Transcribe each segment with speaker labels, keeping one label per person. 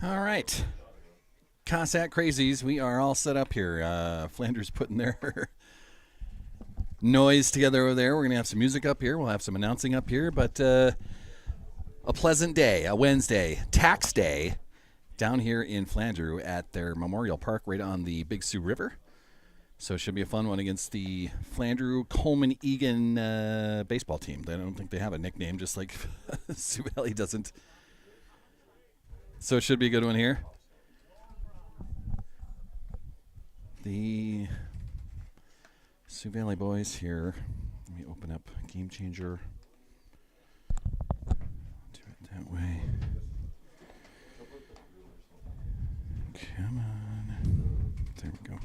Speaker 1: All right. Cossack Crazies, we are all set up here. Flandreau's putting their noise together over there. We're going to have some music up here. We'll have some announcing up here. But a pleasant day, a Wednesday, tax day, down here in Flandreau at their Memorial Park right on the Big Sioux River. So it should be a fun one against the Flandreau Coleman Egan baseball team. I don't think they have a nickname, just like Sioux Valley doesn't. So it should be a good one here. The Sioux Valley boys here. Let me open up Game Changer. Do it that way. Come on. There we go.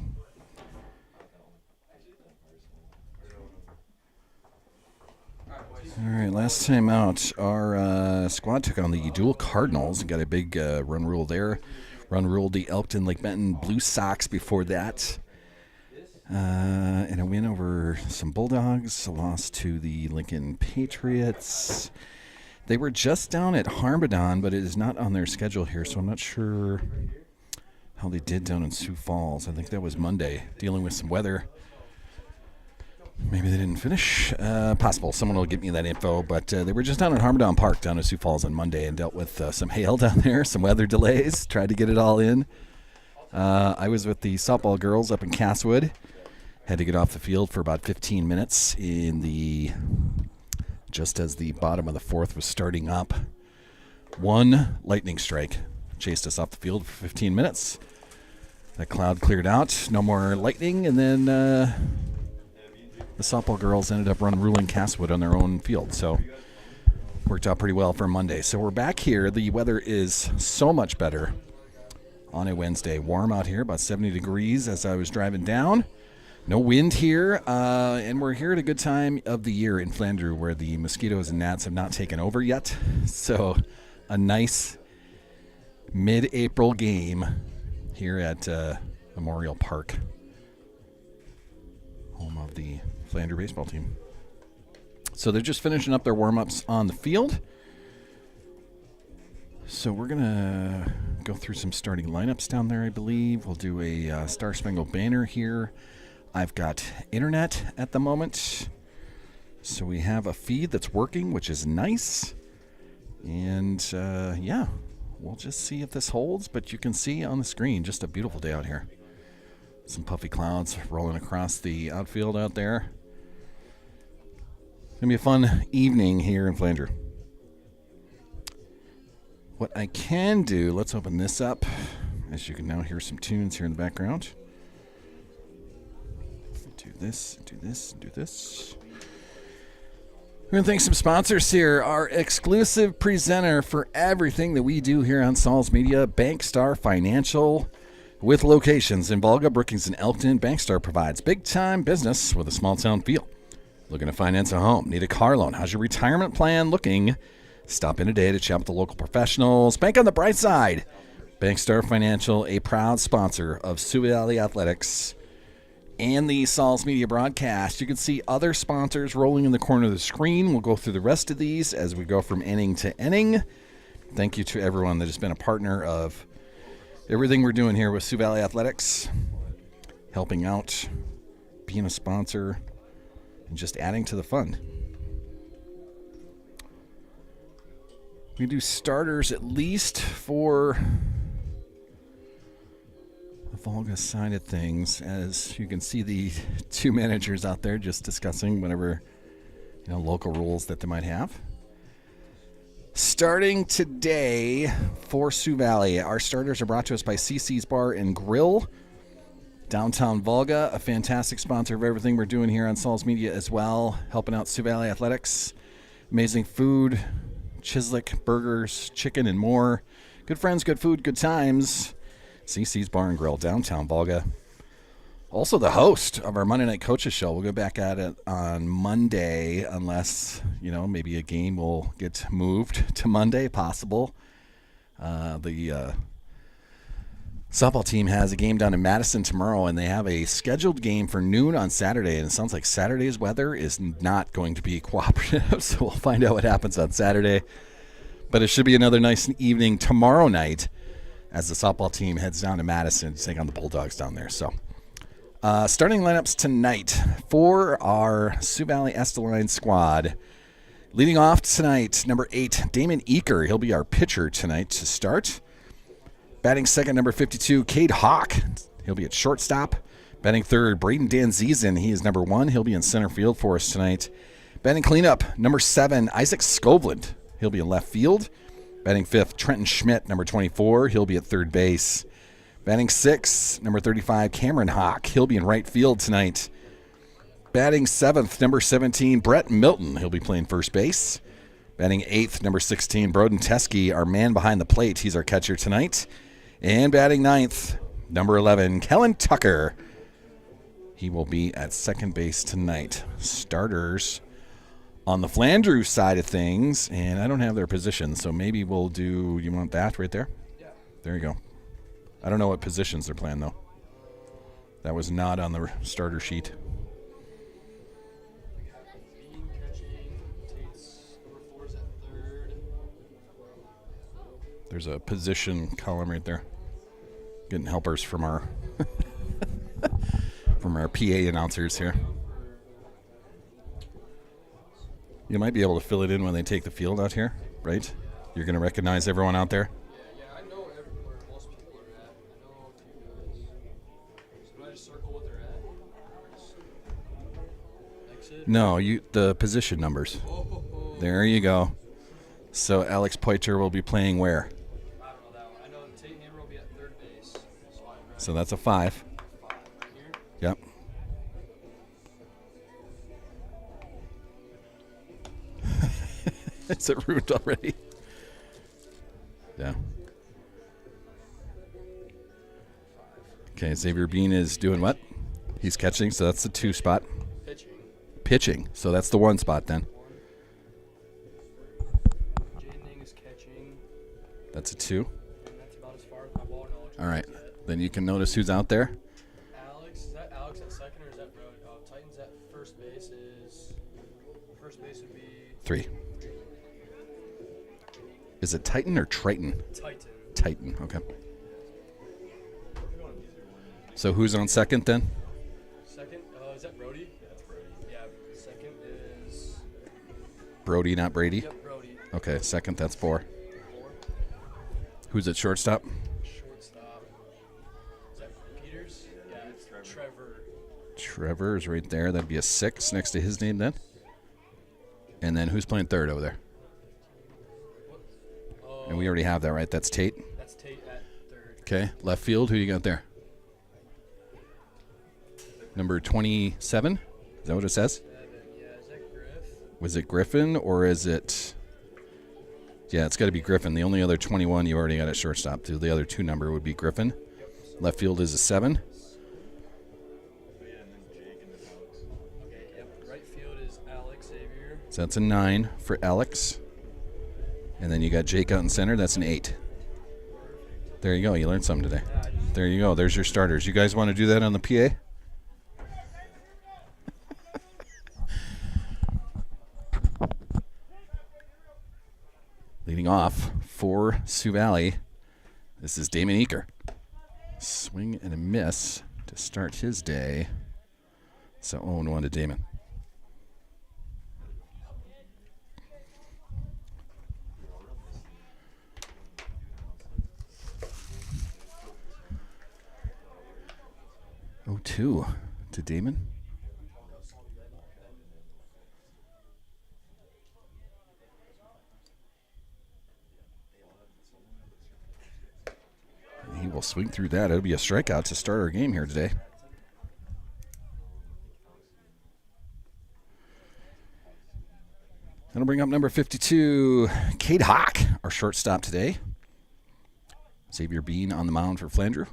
Speaker 1: All right, last time out, our squad took on the Dual Cardinals and got a big run rule there. Run ruled the Elkton Lake Benton Blue Sox before that. And a win over some Bulldogs, a loss to the Lincoln Patriots. They were just down at Harmadon, but it is not on their schedule here, so I'm not sure how they did down in Sioux Falls. I think that was Monday, dealing with some weather. Maybe they didn't finish. Possible. Someone will give me that info. But they were just down at Harmadon Park down in Sioux Falls on Monday and dealt with some hail down there, some weather delays, tried to get it all in. I was with the softball girls up in Castwood. Had to get off the field for about 15 minutes just as the bottom of the fourth was starting up. One lightning strike chased us off the field for 15 minutes. That cloud cleared out. No more lightning. And then the softball girls ended up ruling Castwood on their own field. So worked out pretty well for Monday. So we're back here. The weather is so much better on a Wednesday. Warm out here, about 70 degrees as I was driving down. No wind here, and we're here at a good time of the year in Flandreau where the mosquitoes and gnats have not taken over yet. So a nice mid-April game here at Memorial Park, home of the Flandreau baseball team. So they're just finishing up their warm-ups on the field. So we're going to go through some starting lineups down there, I believe. We'll do a Star Spangled Banner here. I've got internet at the moment. So we have a feed that's working, which is nice. And, yeah, we'll just see if this holds. But you can see on the screen, just a beautiful day out here. Some puffy clouds rolling across the outfield out there. It's going to be a fun evening here in Flandreau. What I can do, let's open this up. As you can now hear some tunes here in the background. Do this, do this, do this. We're going to thank some sponsors here. Our exclusive presenter for everything that we do here on Saul's Media, Bankstar Financial. With locations in Volga, Brookings, and Elkton, Bankstar provides big-time business with a small-town feel. Looking to finance a home? Need a car loan? How's your retirement plan looking? Stop in today to chat with the local professionals. Bank on the bright side. Bankstar Financial, a proud sponsor of Sioux Valley Athletics and the Saul's Media broadcast. You can see other sponsors rolling in the corner of the screen. We'll go through the rest of these as we go from inning to inning. Thank you to everyone that has been a partner of everything we're doing here with Sioux Valley Athletics, helping out, being a sponsor, and just adding to the fun. We do starters at least for the Volga side of things. As you can see, the two managers out there just discussing whatever local rules that they might have. Starting today for Sioux Valley, our starters are brought to us by CC's Bar and Grill, downtown Volga, a fantastic sponsor of everything we're doing here on Saul's Media as well, helping out Sioux Valley Athletics. Amazing food, Chislik, burgers, chicken, and more. Good friends, good food, good times. CC's Bar and Grill, downtown Volga. Also the host of our Monday Night Coaches Show. We'll go back at it on Monday unless, maybe a game will get moved to Monday, possible. The softball team has a game down in Madison tomorrow, and they have a scheduled game for noon on Saturday, and it sounds like Saturday's weather is not going to be cooperative, so we'll find out what happens on Saturday. But it should be another nice evening tomorrow night as the softball team heads down to Madison to take on the Bulldogs down there. So starting lineups tonight for our Sioux Valley Esteline squad. Leading off tonight, number 8, Damon Eaker. He'll be our pitcher tonight to start. Batting second, number 52, Cade Hawk. He'll be at shortstop. Batting third, Braden Danzizen. He is number 1. He'll be in center field for us tonight. Batting cleanup, number 7, Isaac Skovland. He'll be in left field. Batting fifth, Trenton Schmidt, number 24. He'll be at third base. Batting sixth, number 35, Cameron Hawk. He'll be in right field tonight. Batting seventh, number 17, Brett Milton. He'll be playing first base. Batting eighth, number 16, Broden Teskey, our man behind the plate. He's our catcher tonight. And batting ninth, number 11, Kellen Tucker. He will be at second base tonight. Starters on the Flandreau side of things, and I don't have their position, so maybe we'll do, you want that right there? Yeah. There you go. I don't know what positions they're playing, though. That was not on the starter sheet. There's a position column right there. Getting helpers from our from our PA announcers here. You might be able to fill it in when they take the field out here, right? You're going to recognize everyone out there?
Speaker 2: Yeah, I know where most people are at. I know two guys. So do I just circle what they're at? Exit?
Speaker 1: No, the position numbers.
Speaker 2: Oh.
Speaker 1: There you go. So Alex Poiter will be playing where?
Speaker 2: I don't know that one. I know Tate Hammer will be at third base.
Speaker 1: So that's a 5.
Speaker 2: Right here.
Speaker 1: Yep. Is it ruined already? Yeah. Okay, Xavier Bean is doing what? He's catching, so that's the 2 spot. Pitching. So that's the 1 spot then.
Speaker 2: Jaden is catching.
Speaker 1: That's a 2.
Speaker 2: And that's about as far as my ball knowledge.
Speaker 1: All right. Then you can notice who's out there.
Speaker 2: Alex. Is that Alex at second or is that Brody? Titans at first base First base would be
Speaker 1: 3. Is it Titan or Triton?
Speaker 2: Titan.
Speaker 1: Titan, okay. So who's on second then?
Speaker 2: Second, is that Brody? Yeah, that's Brody. Yeah, second is
Speaker 1: Brody, not Brady?
Speaker 2: Yep, Brody.
Speaker 1: Okay, second, that's 4.
Speaker 2: 4.
Speaker 1: Who's at shortstop?
Speaker 2: Shortstop. Is that Peters? Yeah, it's Trevor.
Speaker 1: Trevor is right there. That'd be a 6 next to his name then. And then who's playing third over there? And we already have that, right? That's Tate?
Speaker 2: That's Tate at third.
Speaker 1: Okay, left field, who you got there? Number 27? Is that what it says?
Speaker 2: Yeah, is that Griff?
Speaker 1: Was it Griffin or is it... Yeah, it's got to be Griffin. The only other 21 you already got at shortstop. The other 2 number would be Griffin. Left field is a 7.
Speaker 2: Okay, yep. Right field is Alex Xavier.
Speaker 1: So that's a 9 for Alex. And then you got Jake out in center. That's an 8. There you go. You learned something today. There you go. There's your starters. You guys want to do that on the PA? Leading off for Sioux Valley, this is Damon Eaker. Swing and a miss to start his day. So 0-1 to Damon. 0-2 to Damon. And he will swing through that. It'll be a strikeout to start our game here today. That'll bring up number 52, Cade Hawk, our shortstop today. Xavier Bean on the mound for Flandreau.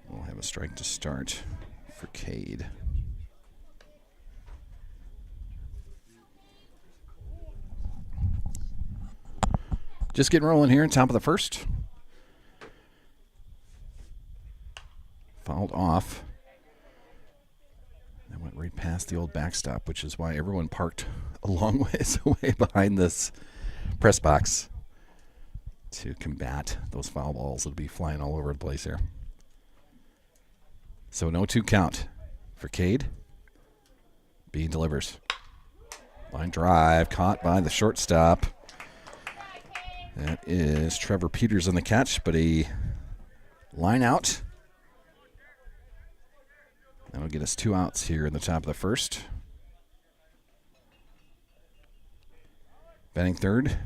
Speaker 1: We'll have a strike to start for Cade. Just getting rolling here, top of the first. Fouled off. That went right past the old backstop, which is why everyone parked a long ways away behind this press box to combat those foul balls that'll be flying all over the place here. So an 0-2 count for Cade. Bean delivers. Line drive caught by the shortstop. That is Trevor Peters on the catch, but a line out. That'll get us 2 outs here in the top of the first. Batting third,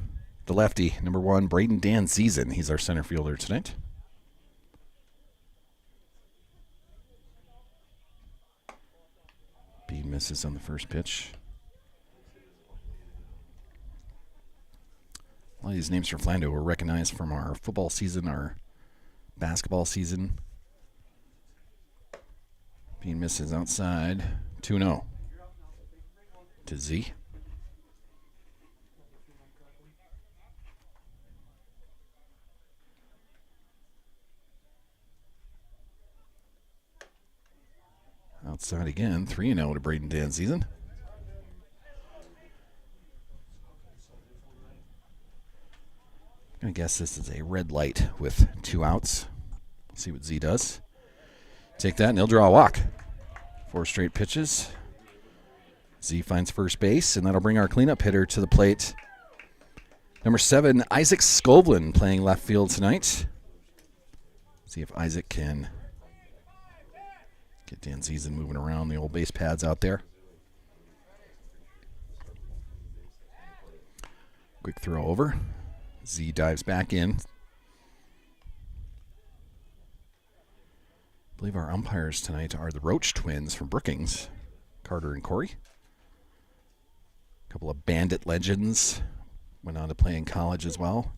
Speaker 1: the lefty, number 1, Braden Danzeisen. He's our center fielder tonight. Bean misses on the first pitch. A lot of these names from Flandreau were recognized from our football season, our basketball season. Bean misses outside. 2-0 to Z. Outside again. 3-0 to Braden Danzeisen. I guess this is a red light with 2 outs. Let's see what Z does. Take that and he'll draw a walk. 4 straight pitches. Z finds first base, and that'll bring our cleanup hitter to the plate. Number 7, Isaac Skovlin, playing left field tonight. See if Isaac can get Danzeisen moving around the old base pads out there. Quick throw over. Z dives back in. I believe our umpires tonight are the Roach twins from Brookings, Carter and Corey. A couple of Bandit legends. Went on to play in college as well.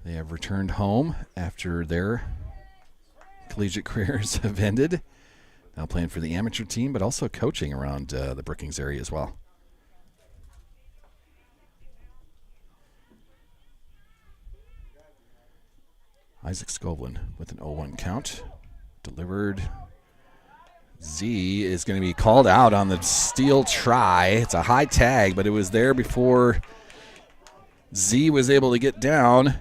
Speaker 1: They have returned home after their collegiate careers have ended. Now playing for the amateur team, but also coaching around the Brookings area as well. Isaac Skovlin with an 0-1 count. Delivered. Z is going to be called out on the steal try. It's a high tag, but it was there before Z was able to get down.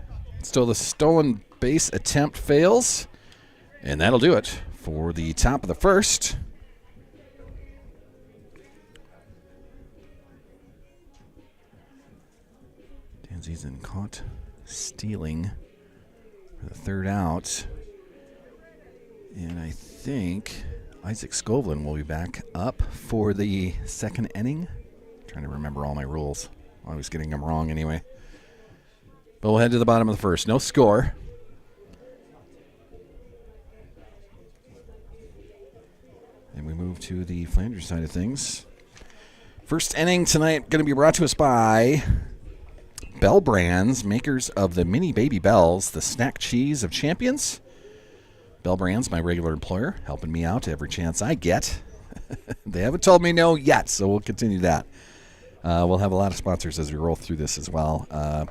Speaker 1: Still, the stolen base attempt fails. And that'll do it for the top of the first. Danzeisen caught stealing for the third out. And I think Isaac Skovlin will be back up for the second inning. I'm trying to remember all my rules. I was getting them wrong anyway. But we'll head to the bottom of the first. No score. And we move to the Flandreau side of things. First inning tonight going to be brought to us by Bball Brands, makers of the mini baby bells, the snack cheese of champions. Bball Brands, my regular employer, helping me out every chance I get. They haven't told me no yet, so we'll continue that. We'll have a lot of sponsors as we roll through this as well.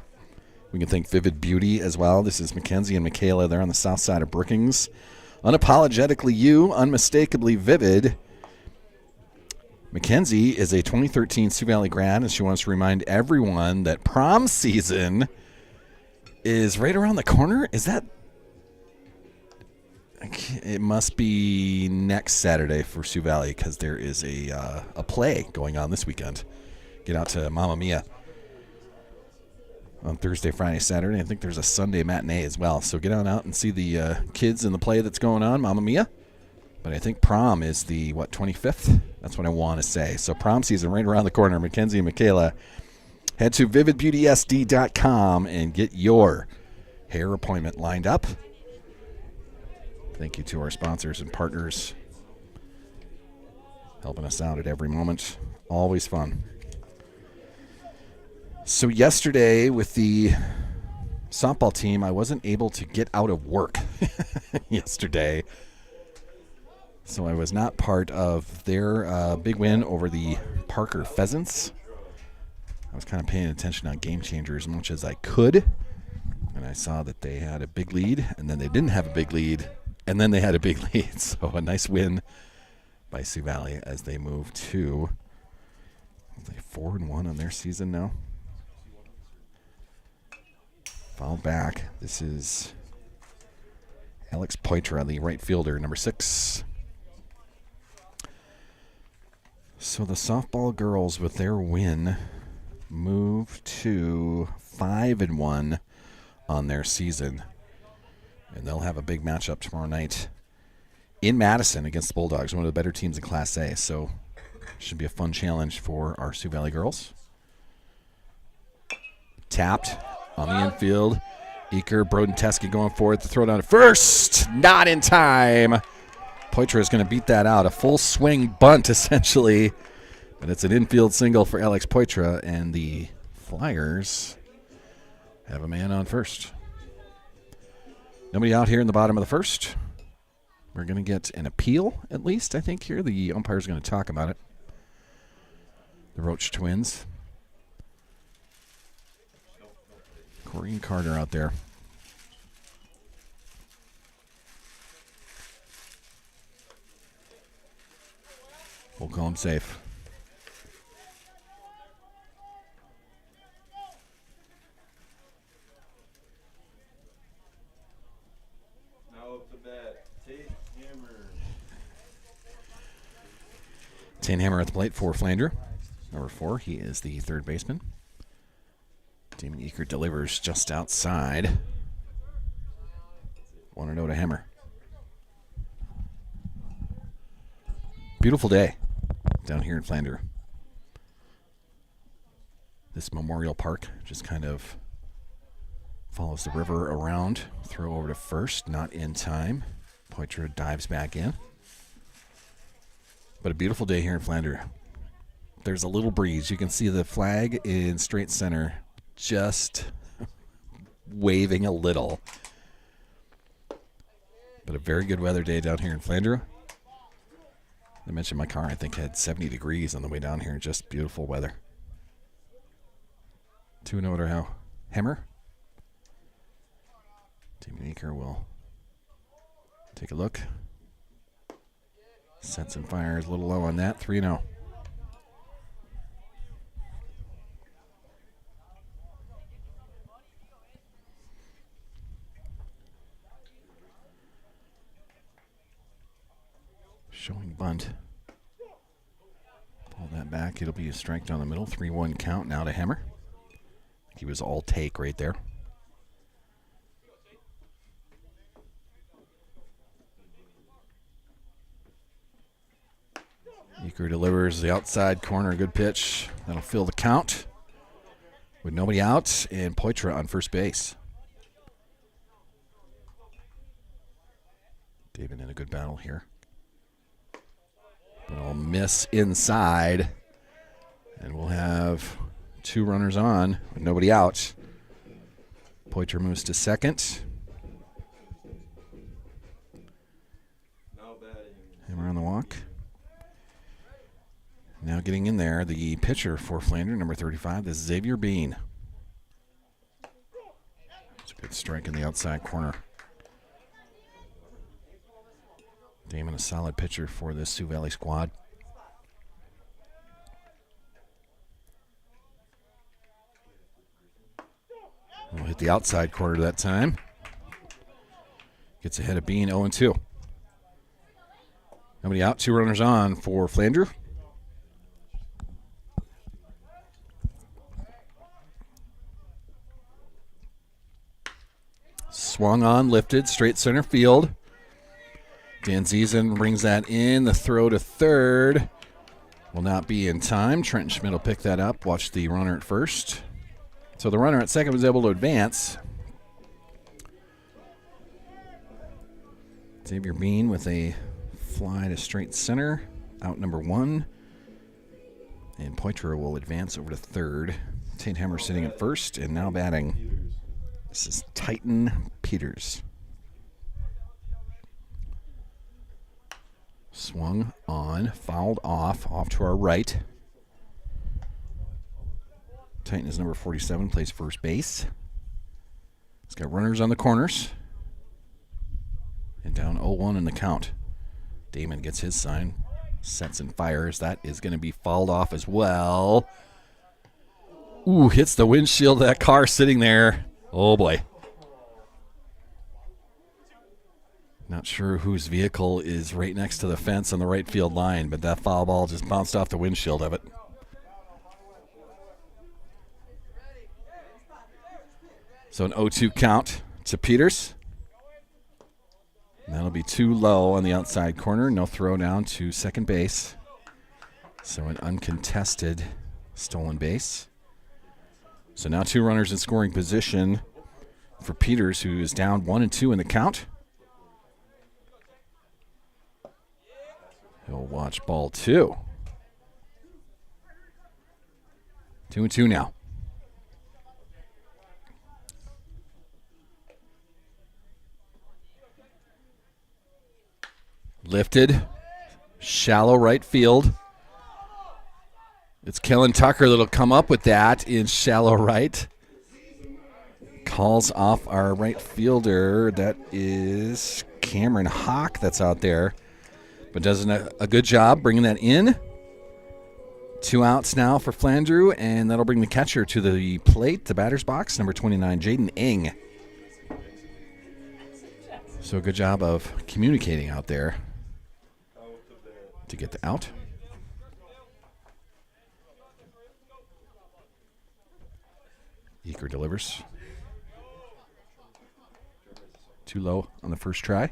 Speaker 1: We can thank Vivid Beauty as well. This is Mackenzie and Michaela. They're on the south side of Brookings. Unapologetically you, unmistakably vivid. Mackenzie is a 2013 Sioux Valley grad, and she wants to remind everyone that prom season is right around the corner. Is that? It must be next Saturday for Sioux Valley because there is a play going on this weekend. Get out to Mamma Mia. on Thursday, Friday, Saturday. I think there's a Sunday matinee as well. So get on out and see the kids in the play that's going on, Mamma Mia. But I think prom is the, 25th? That's what I want to say. So prom season right around the corner. Mackenzie and Michaela, head to vividbeautysd.com and get your hair appointment lined up. Thank you to our sponsors and partners helping us out at every moment. Always fun. So yesterday with the softball team, I wasn't able to get out of work yesterday. So I was not part of their big win over the Parker Pheasants. I was kind of paying attention on Game Changer as much as I could. And I saw that they had a big lead, and then they didn't have a big lead, and then they had a big lead. So a nice win by Sioux Valley as they move to 4-1 on their season now. Fouled back. This is Alex Poitra, the right fielder, number 6. So the softball girls, with their win, move to 5-1 on their season. And they'll have a big matchup tomorrow night in Madison against the Bulldogs, one of the better teams in Class A. So should be a fun challenge for our Sioux Valley girls. Tapped on the infield. Eaker, Broden-Teske going forward to throw down to first. Not in time. Poitra is going to beat that out. A full swing bunt, essentially. But it's an infield single for Alex Poitra, and the Flyers have a man on first. Nobody out here in the bottom of the first. We're going to get an appeal, at least, I think, here. The umpire's going to talk about it. The Roach twins. Corey and Carter out there. We'll call him safe.
Speaker 3: Now up to bat, Tate Hammer.
Speaker 1: Tate Hammer at the plate for Flandreau. Number 4, he is the third baseman. Damon Eaker delivers just outside. 1-0 to Hammer. Beautiful day down here in Flandreau. This Memorial Park just kind of follows the river around. Throw over to first, not in time. Poitra dives back in. But a beautiful day here in Flandreau. There's a little breeze. You can see the flag in straight center just waving a little. But a very good weather day down here in Flandreau. I mentioned my car, I think, had 70 degrees on the way down here. Just beautiful weather. 2-0 to Hammer. Team Eaker will take a look. Sets and fires a little low on that. 3-0. Showing bunt. Pull that back. It'll be a strike down the middle. 3-1 count now to Hammer. He was all take right there. Eaker delivers the outside corner. Good pitch. That'll fill the count with nobody out, and Poitra on first base. David in a good battle here. But I'll miss inside, and we'll have 2 runners on with nobody out. Poitra moves to second. Hammer on the walk. Now getting in there, the pitcher for Flandreau, number 35, this is Xavier Bean. It's a good strike in the outside corner. Damon, a solid pitcher for this Sioux Valley squad. We'll hit the outside corner that time. Gets ahead of Bean, 0-2. Nobody out, 2 runners on for Flandreau. Swung on, lifted, straight center field. Dan Ziesen brings that in. The throw to third will not be in time. Trenton Schmidt will pick that up. Watch the runner at first. So the runner at second was able to advance. Xavier Bean with a fly to straight center. Out number 1. And Poitras will advance over to third. Tate Hemmer sitting at first and now batting. This is Titan Peters. Swung on, fouled off to our right. Titan is number 47, plays first base. He's got runners on the corners. And down 0-1 in the count. Damon gets his sign, sets and fires. That is going to be fouled off as well. Ooh, hits the windshield of that car sitting there. Oh, boy. Not sure whose vehicle is right next to the fence on the right field line, but that foul ball just bounced off the windshield of it. So an 0-2 count to Peters. And that'll be too low on the outside corner. No throw down to second base. So an uncontested stolen base. So now 2 runners in scoring position for Peters, who is down 1-2 in the count. He'll watch ball 2. 2-2 now. Lifted. Shallow right field. It's Kellen Tucker that'll come up with that in shallow right. Calls off our right fielder. That is Cameron Hawk that's out there. But does a good job bringing that in. 2 outs now for Flandreau, and that'll bring the catcher to the plate, the batter's box, number 29, Jaden Eng. So a good job of communicating out there to get the out. Eaker delivers. Too low on the first try.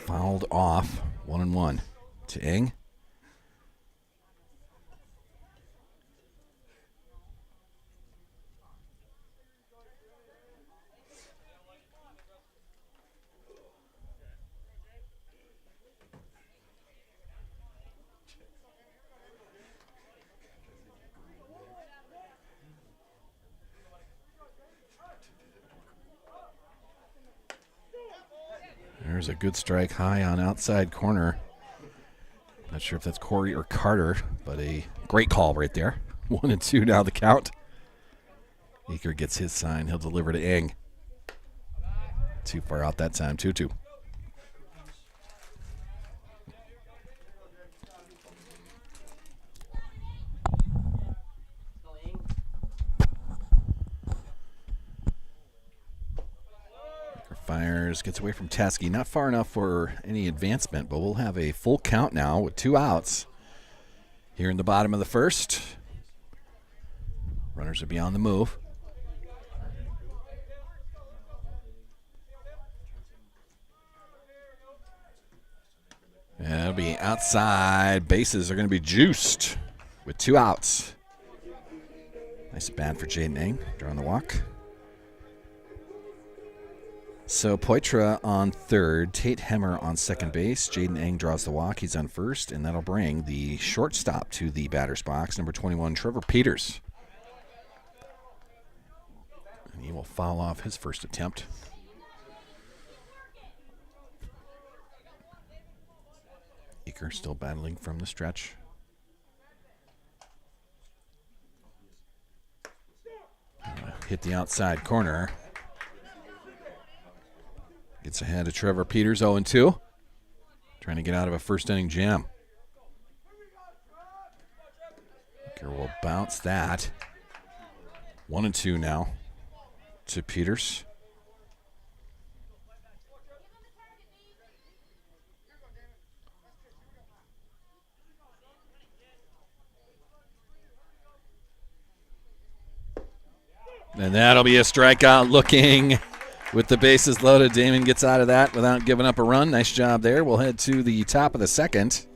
Speaker 1: Fouled off, 1-1 to Eng. There's a good strike high on outside corner. Not sure if that's Corey or Carter, but a great call right there. 1-2 now the count. Eaker gets his sign. He'll deliver to Eng. Too far out that time. 2-2. Fires, gets away from Teskey. Not far enough for any advancement, but we'll have a full count now with 2 outs. Here in the bottom of the first. Runners will be on the move. And it'll be outside. Bases are going to be juiced with 2 outs. Nice bat for Jaden Eng, drawing the walk. So Poitras on third, Tate Hemmer on second base. Jaden Eng draws the walk. He's on first, and that'll bring the shortstop to the batter's box, number 21, Trevor Peters. And he will foul off his first attempt. Eaker still battling from the stretch. Hit the outside corner. Gets ahead of Trevor Peters, 0-2. Trying to get out of a first inning jam. Eaker will bounce that. 1-2 now to Peters. And that'll be a strikeout looking with the bases loaded. Damon gets out of that without giving up a run. Nice job there. We'll head to the top of the second.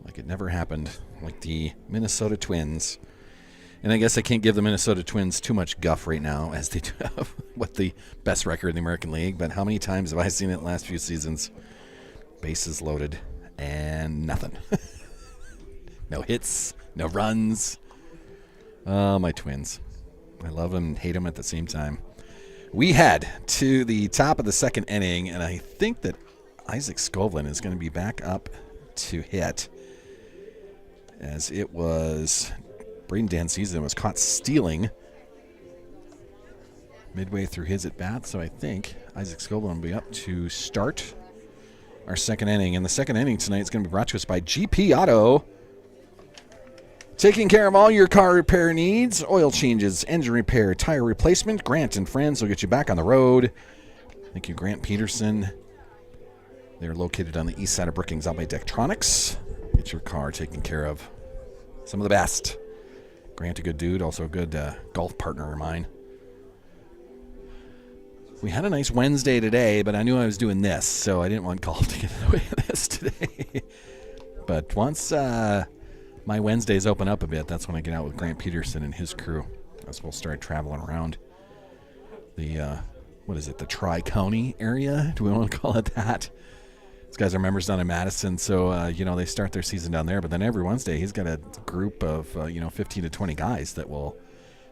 Speaker 1: Like it never happened, like the Minnesota Twins. And I guess I can't give the Minnesota Twins too much guff right now, as they do have what the best record in the American League. But how many times have I seen it in the last few seasons? Bases loaded and nothing. No hits, no runs. Oh, my Twins. I love them and hate them at the same time. We head to the top of the second inning, and I think that Isaac Skovlin is going to be back up to hit, as it was Braden Dancisa was caught stealing midway through his at-bat, so I think Isaac Skovlin will be up to start our second inning. And the second inning tonight is going to be brought to us by GP Auto. Taking care of all your car repair needs, oil changes, engine repair, tire replacement. Grant and friends will get you back on the road. Thank you, Grant Peterson. They're located on the east side of Brookings out by Dektronics. Get your car taken care of. Some of the best. Grant, a good dude, also a good golf partner of mine. We had a nice Wednesday today, but I knew I was doing this, so I didn't want golf to get in the way of this today. But once my Wednesdays open up a bit, that's when I get out with Grant Peterson and his crew, as we'll start traveling around the, the Tri-County area? Do we want to call it that? These guys are members down in Madison, so, they start their season down there. But then every Wednesday, he's got a group of, 15 to 20 guys that will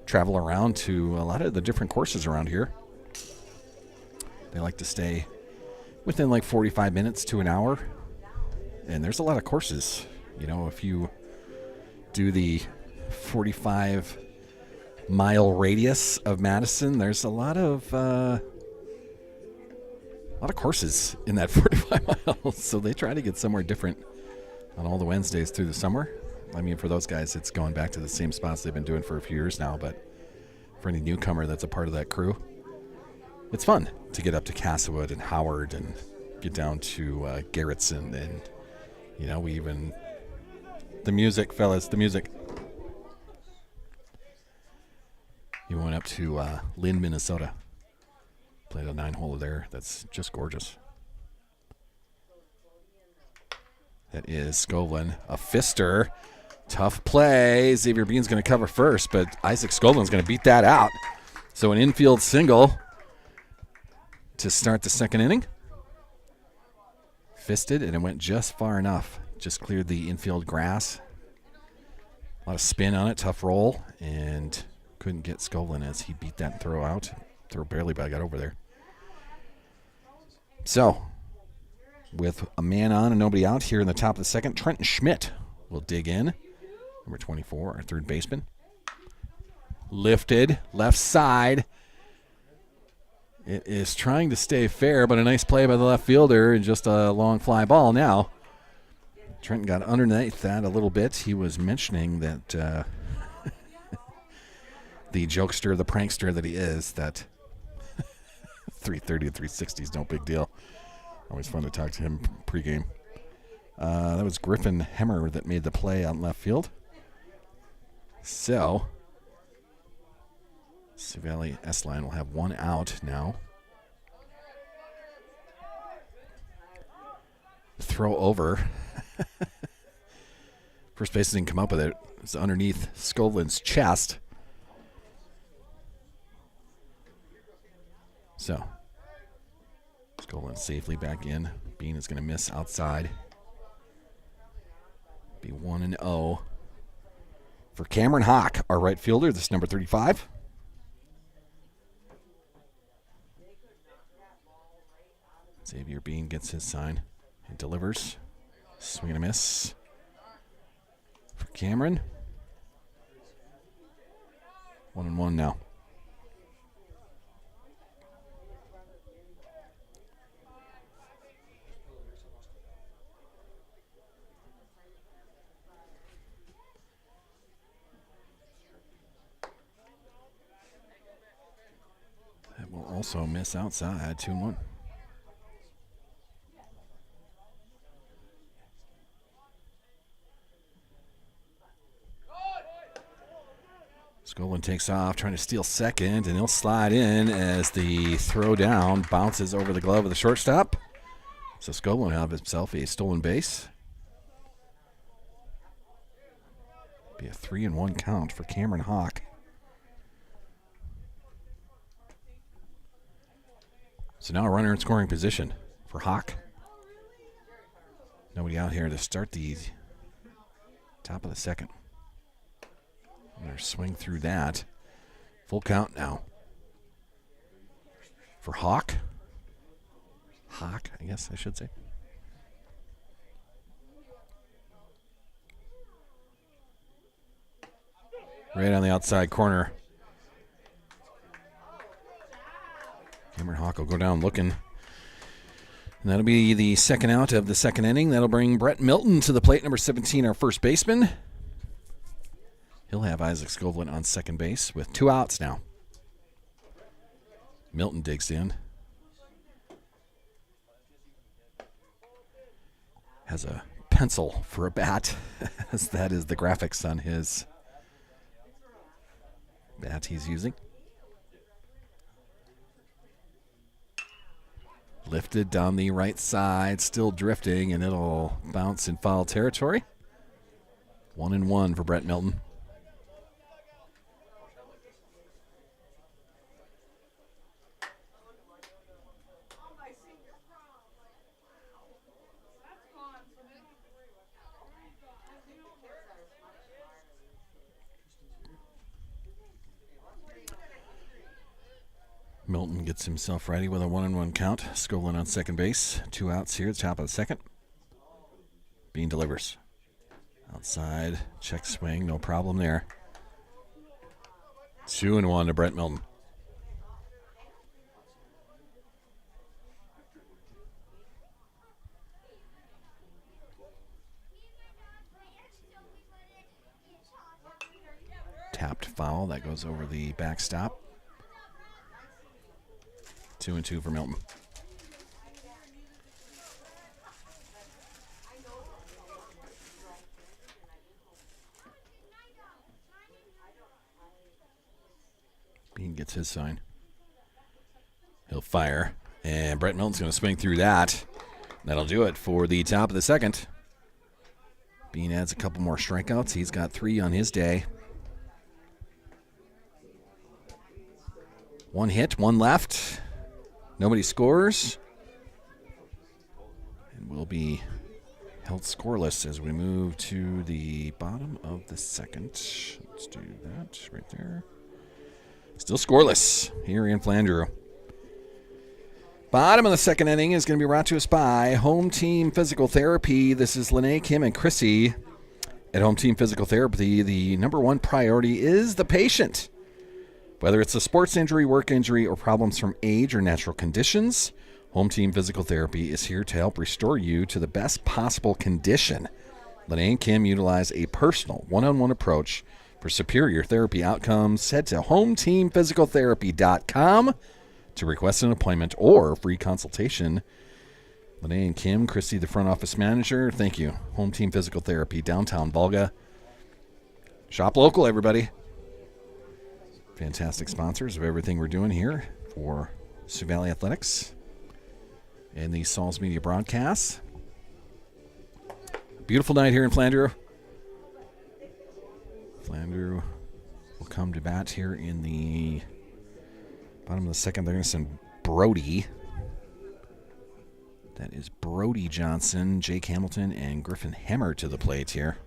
Speaker 1: travel around to a lot of the different courses around here. They like to stay within like 45 minutes to an hour. And there's a lot of courses. If you do the 45-mile radius of Madison, there's a lot of courses in that 45 miles. So they try to get somewhere different on all the Wednesdays through the summer. I mean, for those guys, it's going back to the same spots they've been doing for a few years now. But for any newcomer that's a part of that crew, it's fun to get up to Castlewood and Howard and get down to Garrettson. And, we even... The music, fellas, the music. You went up to Lynn, Minnesota. Played a 9-hole there. That's just gorgeous. That is Skovlin, a fister. Tough play. Xavier Bean's going to cover first, but Isaac Skovlin's going to beat that out. So an infield single to start the second inning. Fisted, and it went just far enough. Just cleared the infield grass. A lot of spin on it, tough roll, and couldn't get Skovlin as he beat that throw out. Throw barely, but I got over there. So, with a man on and nobody out here in the top of the second, Trenton Schmidt will dig in. Number 24, our third baseman. Lifted, left side. It is trying to stay fair, but a nice play by the left fielder and just a long fly ball now. Trenton got underneath that a little bit. He was mentioning that the jokester, the prankster that he is, that 330 to 360 is no big deal. Always fun to talk to him pregame. That was Griffin Hemmer that made the play on left field. So, Sioux Valley S-Line will have one out now. Throw over. First base didn't come up with it. It's underneath Skovlin's chest. So, Skovlin safely back in. Bean is going to miss outside. Be 1-0 for Cameron Hawk, our right fielder. This is number 35. Xavier Bean gets his sign and delivers. Swing and a miss for Cameron. 1-1 now. That will also miss outside. 2-1. Skolin takes off, trying to steal second, and he'll slide in as the throw down bounces over the glove of the shortstop. So Skolin will have himself a stolen base. Be a 3-1 count for Cameron Hawk. So now a runner in scoring position for Hawk. Nobody out here to start the top of the second. Better swing through that. Full count now. For Hawk. Hawk, I guess I should say. Right on the outside corner. Cameron Hawk will go down looking. And that'll be the second out of the second inning. That'll bring Brett Milton to the plate, number 17, our first baseman. He'll have Isaac Skovlin on second base with 2 outs now. Milton digs in. Has a pencil for a bat, as that is the graphics on his bat he's using. Lifted down the right side, still drifting, and it'll bounce in foul territory. 1-1 for Brett Milton. Milton gets himself ready with a 1-1 count. Skovlin on second base. 2 outs here at the top of the second. Bean delivers. Outside, check swing, no problem there. 2-1 to Brett Milton. Tapped foul, that goes over the backstop. 2-2 for Milton. Bean gets his sign. He'll fire, and Brett Milton's going to swing through that. That'll do it for the top of the second. Bean adds a couple more strikeouts. He's got 3 on his day. 1 hit, 1 left. Nobody scores. And we'll be held scoreless as we move to the bottom of the second. Let's do that right there. Still scoreless here in Flandreau. Bottom of the second inning is going to be brought to us by Home Team Physical Therapy. This is Lene, Kim, and Chrissy. At Home Team Physical Therapy, the number 1 priority is the patient. Whether it's a sports injury, work injury, or problems from age or natural conditions, Home Team Physical Therapy is here to help restore you to the best possible condition. Lene and Kim utilize a personal, one-on-one approach for superior therapy outcomes. Head to HomeTeamPhysicalTherapy.com to request an appointment or free consultation. Lene and Kim, Christy, the front office manager, thank you. Home Team Physical Therapy, downtown Volga. Shop local, everybody. Fantastic sponsors of everything we're doing here for Sioux Valley Athletics and the Sauls Media broadcasts. Beautiful night here in Flandreau. Flandreau will come to bat here in the bottom of the second. They're going to send Brody. That is Brody Johnson, Jake Hamilton, and Griffin Hemmer to the plate here.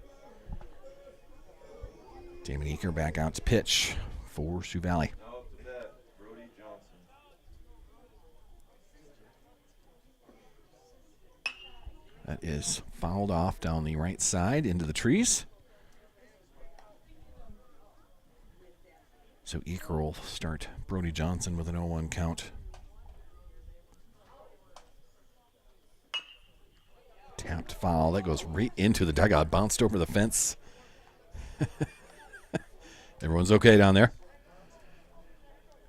Speaker 1: Damon Eaker back out to pitch for Sioux Valley.
Speaker 3: Now up to bat, Brody Johnson.
Speaker 1: That is fouled off down the right side into the trees. So Eaker will start Brody Johnson with an 0-1 count. Tapped foul. That goes right into the dugout. Bounced over the fence. Everyone's okay down there.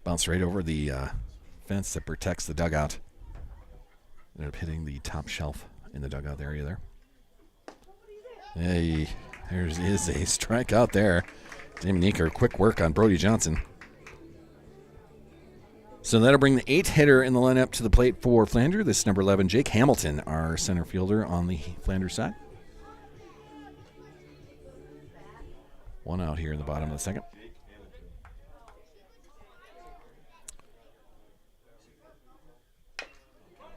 Speaker 1: Bounced right over the fence that protects the dugout. Ended up hitting the top shelf in the dugout area there. Hey, there is a strikeout there. Damon Eaker, quick work on Brody Johnson. So that'll bring the 8th hitter in the lineup to the plate for Flandreau. This is number 11, Jake Hamilton, our center fielder on the Flandreau side. 1 out here in the bottom of the second.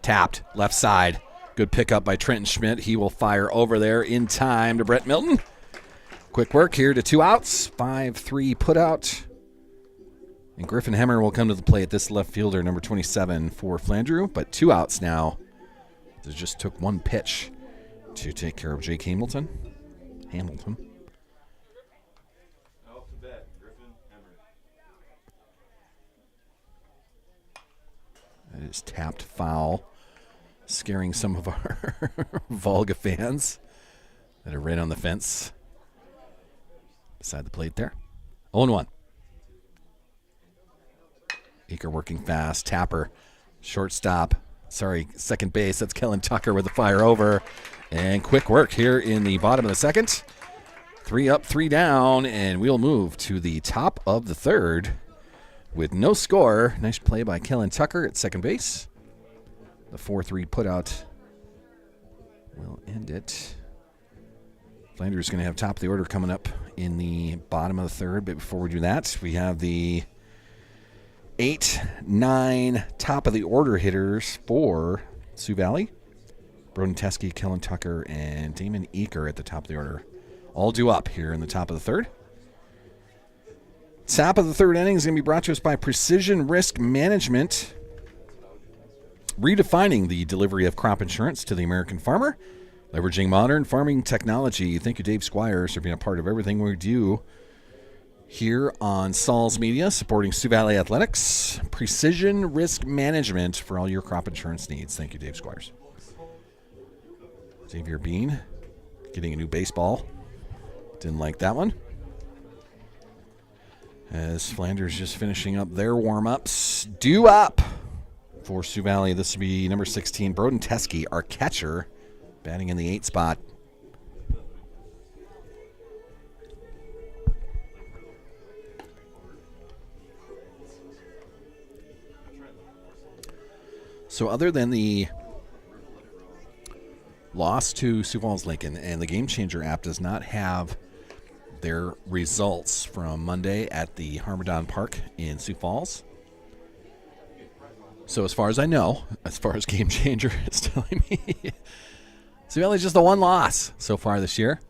Speaker 1: Tapped, left side. Good pickup by Trenton Schmidt. He will fire over there in time to Brett Milton. Quick work here to 2 outs. 5-3 put out. And Griffin Hemmer will come to the plate. This left fielder, number 27 for Flandreau. But 2 outs now. It just took 1 pitch to take care of Jake Hamilton.
Speaker 3: Off the bat, Griffin Hemmer.
Speaker 1: That is tapped foul, scaring some of our Volga fans that are right on the fence beside the plate there. 0-1. Eaker working fast. Tapper, shortstop. Second base. That's Kellen Tucker with the fire over. And quick work here in the bottom of the second. 3 up, 3 down, and we'll move to the top of the third with no score. Nice play by Kellen Tucker at second base. The 4-3 putout will end it. Flandreau's going to have top of the order coming up in the bottom of the third. But before we do that, we have the 8, 9 top of the order hitters for Sioux Valley. Broden Teske, Kellen Tucker, and Damon Eaker at the top of the order. All due up here in the top of the third. Top of the third inning is going to be brought to us by Precision Risk Management, redefining the delivery of crop insurance to the American farmer, leveraging modern farming technology. Thank you, Dave Squires, for being a part of everything we do here on Saul's Media, supporting Sioux Valley Athletics. Precision Risk Management for all your crop insurance needs. Thank you, Dave Squires. Xavier Bean getting a new baseball. Didn't like that one. As Flanders just finishing up their warm-ups. Due up for Sioux Valley. This will be number 16, Broden Teske, our catcher, batting in the 8 spot. So other than the loss to Sioux Falls Lincoln, and the Game Changer app does not have their results from Monday at the Harmadon Park in Sioux Falls. So as far as I know, as far as Game Changer is telling me, Sioux Valley's just the 1 loss so far this year.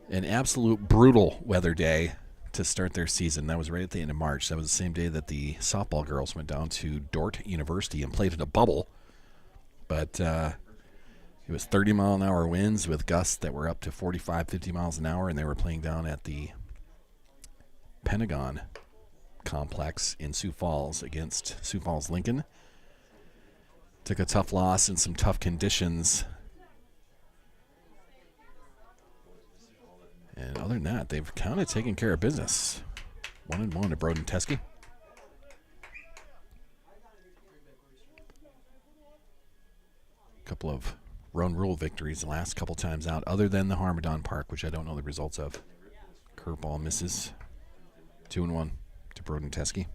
Speaker 1: An absolute brutal weather day to start their season. That was right at the end of March. That was the same day that the softball girls went down to Dordt University and played in a bubble. But it was 30-mile-an-hour winds with gusts that were up to 45, 50 miles an hour, and they were playing down at the Pentagon complex in Sioux Falls against Sioux Falls Lincoln. Took a tough loss in some tough conditions. And other than that, they've kind of taken care of business. 1-1 to Broden Teske. Couple of run rule victories the last couple times out, other than the Harmadon Park, which I don't know the results of. Curveball misses. 2-1 to Broden Teske.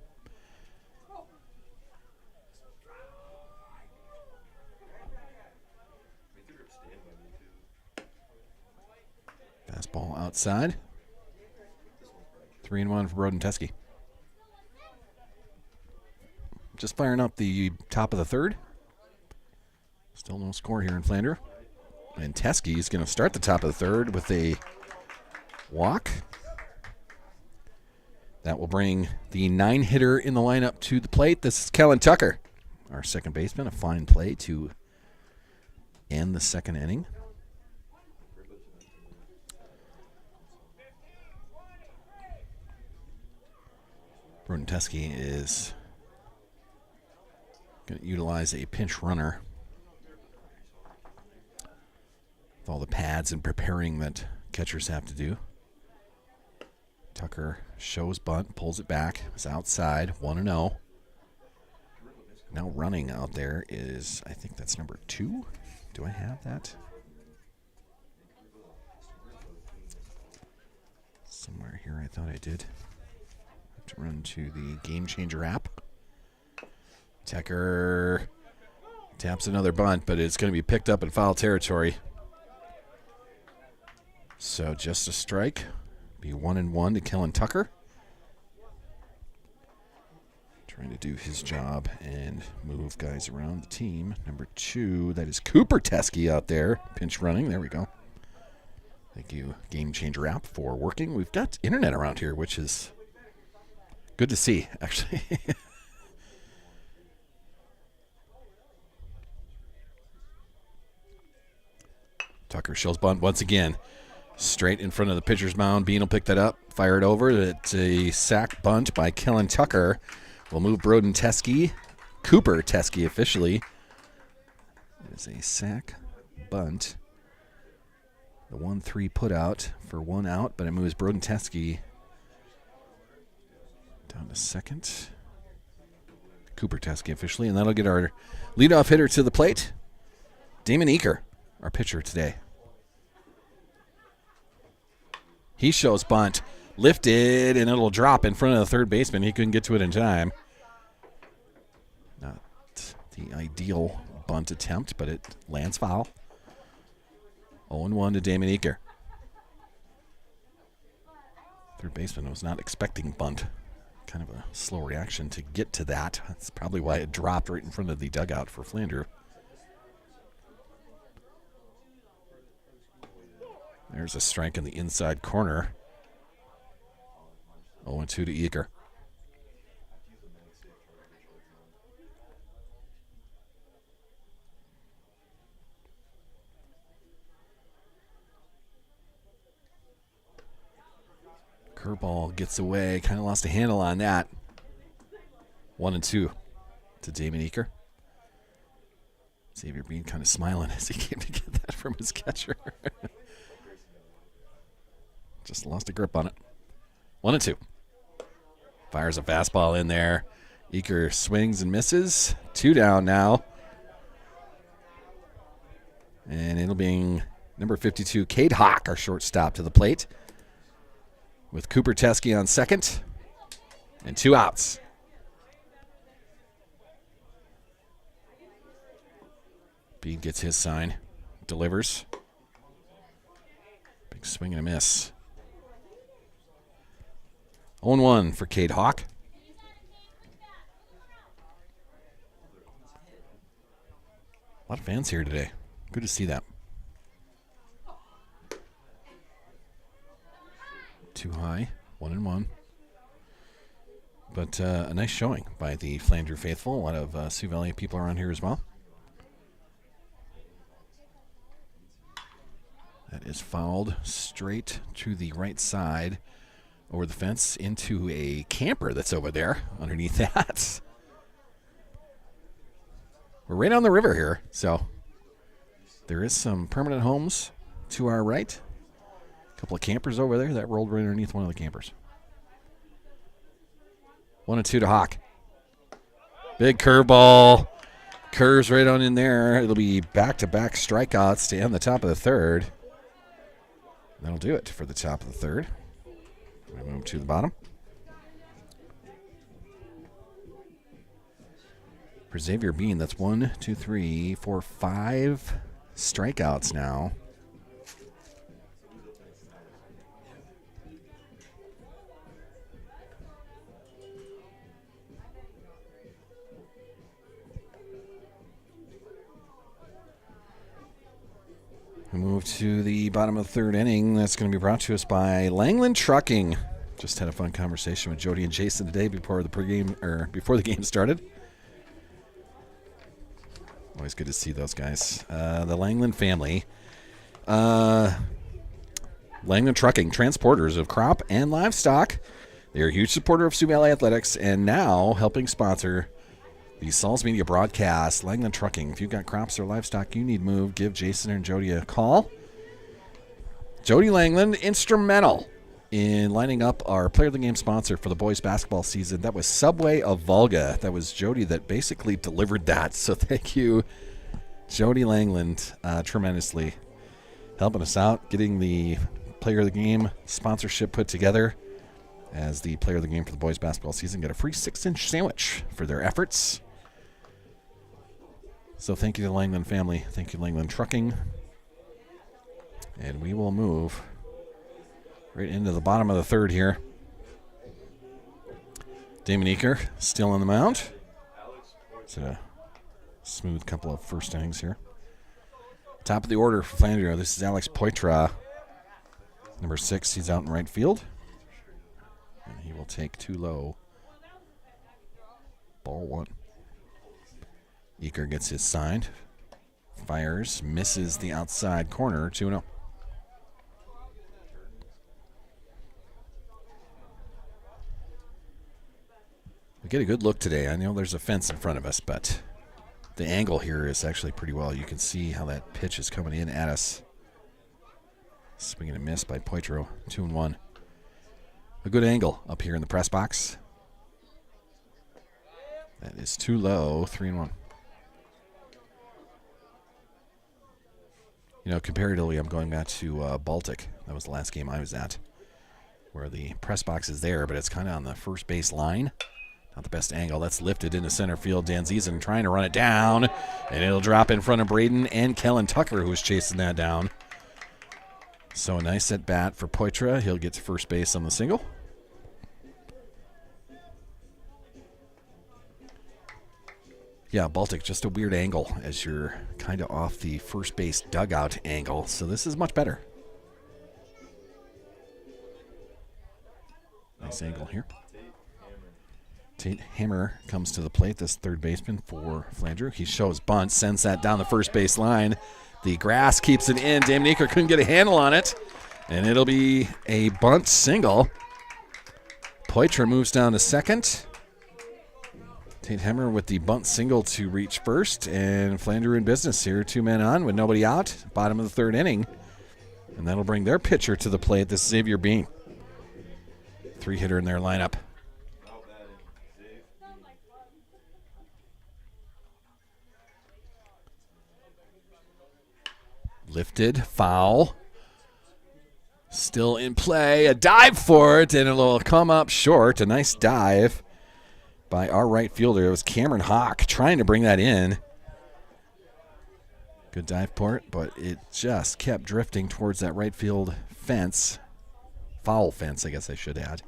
Speaker 1: Fastball outside. 3-1 for Broden Teske. Just firing up the top of the third. Still no score here in Flandreau. And Teske is going to start the top of the third with a walk. That will bring the 9-hitter in the lineup to the plate. This is Kellen Tucker, our second baseman. A fine play to end the second inning. Broden Teske is going to utilize a pinch runner with all the pads and preparing that catchers have to do. Tucker shows bunt, pulls it back. It's outside, 1-0. Now running out there is, I think that's number 2. Do I have that? Somewhere here I thought I did. Have to run to the Game Changer app. Tecker taps another bunt, but it's going to be picked up in foul territory. So just a strike. Be 1-1 to Kellen Tucker. Trying to do his job and move guys around the team. Number 2, that is Cooper Teskey out there. Pinch running. There we go. Thank you, Game Changer app, for working. We've got internet around here, which is good to see, actually. Tucker shows bunt once again. Straight in front of the pitcher's mound. Bean will pick that up, fire it over. It's a sack bunt by Kellen Tucker. We'll move Broden Teskey. Cooper Teskey officially. It is a sack bunt. The 1-3 put out for 1 out, but it moves Broden Teskey down to second. Cooper Teskey officially, and that'll get our leadoff hitter to the plate. Damon Eaker, our pitcher today. He shows bunt. Lifted, and it'll drop in front of the third baseman. He couldn't get to it in time. Not the ideal bunt attempt, but it lands foul. 0-1 to Damon Eaker. Third baseman was not expecting bunt. Kind of a slow reaction to get to that. That's probably why it dropped right in front of the dugout for Flandreau. There's a strike in the inside corner. 0-2 to Eaker. Curveball gets away. Kind of lost a handle on that. 1-2 to Damon Eaker. Xavier Bean kind of smiling as he came to get that from his catcher. Just lost a grip on it. 1-2. Fires a fastball in there. Eaker swings and misses. 2 down now. And it'll be number 52, Cade Hawk, our shortstop, to the plate. With Cooper Teskey on second. And 2 outs. Bean gets his sign. Delivers. Big swing and a miss. 0-1 for Cade Hawk. A lot of fans here today. Good to see that. Too high. 1-1. But a nice showing by the Flandreau faithful. A lot of Sioux Valley people around here as well. That is fouled straight to the right side over the fence into a camper that's over there underneath that. We're right on the river here, so there is some permanent homes to our right. A couple of campers over there that rolled right underneath one of the campers. 1-2 to Hawk. Big curveball. Curves right on in there. It'll be back-to-back strikeouts to end the top of the third. That'll do it for the top of the third. We move to the bottom. For Xavier Bean, that's 1, 2, 3, 4, 5 strikeouts now. We move to the bottom of the third inning. That's going to be brought to us by Langland Trucking. Just had a fun conversation with Jody and Jason today before the game started. Always good to see those guys. The Langland family. Langland Trucking, transporters of crop and livestock. They're a huge supporter of Sioux Valley Athletics and now helping sponsor the Sauls Media broadcast. Langland Trucking. If you've got crops or livestock you need moved, give Jason and Jody a call. Jody Langland, instrumental in lining up our Player of the Game sponsor for the boys basketball season. That was Subway of Volga. That was Jody that basically delivered that. So thank you, Jody Langland, tremendously helping us out, getting the Player of the Game sponsorship put together. as the player of the game for the boys basketball season, get a free 6-inch sandwich for their efforts. So thank you to the Langland family. Thank you, Langland Trucking. And we will move right into the bottom of the third here. Damon Eaker still on the mound. It's a smooth couple of first innings here. Top of the order for Flandreau. This is Alex Poitra, number 6. He's out in right field. And he will take 2 low. Ball 1. Eaker gets his signed. Fires, misses the outside corner, 2-0. We get a good look today. I know there's a fence in front of us, but the angle here is actually pretty well. You can see how that pitch is coming in at us. Swing and a miss by Poitro, 2-1. A good angle up here in the press box. That is too low, 3-1. You know, comparatively, I'm going back to Baltic. That was the last game I was at, where the press box is there, but it's kind of on the first base line. Not the best angle. That's lifted into center field. Dan Ziesen trying to run it down, and it'll drop in front of Braden and Kellen Tucker, who's chasing that down. So a nice at bat for Poitra. He'll get to first base on the single. Yeah, Baltic, just a weird angle as you're kind of off the first base dugout angle. So this is much better. Nice angle here. Tate Hammer comes to the plate, this third baseman for Flandreau. He shows bunt, sends that down the first base line. The grass keeps it in. Damon Eaker couldn't get a handle on it, and it'll be a bunt single. Poitra moves down to second. Tate Hammer with the bunt single to reach first, and Flandreau in business here. 2 men on with nobody out, bottom of the third inning. And that'll bring their pitcher to the plate, this Xavier Bean. 3-hitter in their lineup. Lifted, foul. Still in play, a dive for it, and it'll come up short. A nice dive by our right fielder. It was Cameron Hawk trying to bring that in. Good dive for it, but it just kept drifting towards that right field fence. Foul fence, I guess I should add.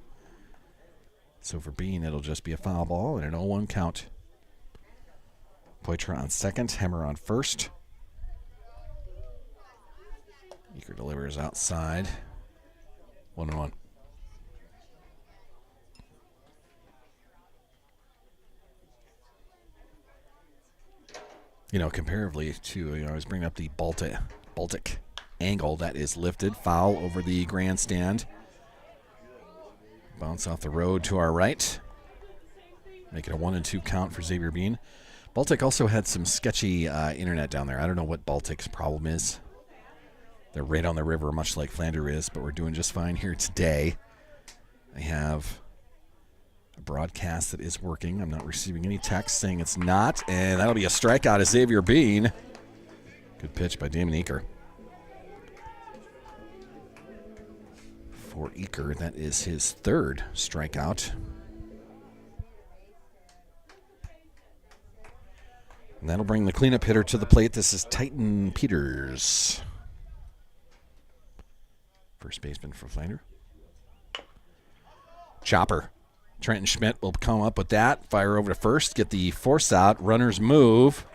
Speaker 1: So for Bean, it'll just be a foul ball and an 0-1 count. Poitra on second, Hammer on first. Eaker delivers outside. 1-1. You know, comparatively to, I was bringing up the Baltic angle. That is lifted. Foul over the grandstand. Bounce off the road to our right. Make it a 1-2 count for Xavier Bean. Baltic also had some sketchy internet down there. I don't know what Baltic's problem is. They're right on the river, much like Flandreau is, but we're doing just fine here today. I have a broadcast that is working. I'm not receiving any text saying it's not, and that'll be a strikeout of Xavier Bean. Good pitch by Damon Eaker. For Eaker, that is his third strikeout. And that'll bring the cleanup hitter to the plate. This is Titan Peters. First baseman for Flandreau. Chopper. Trenton Schmidt will come up with that. Fire over to first. Get the force out. Runners move.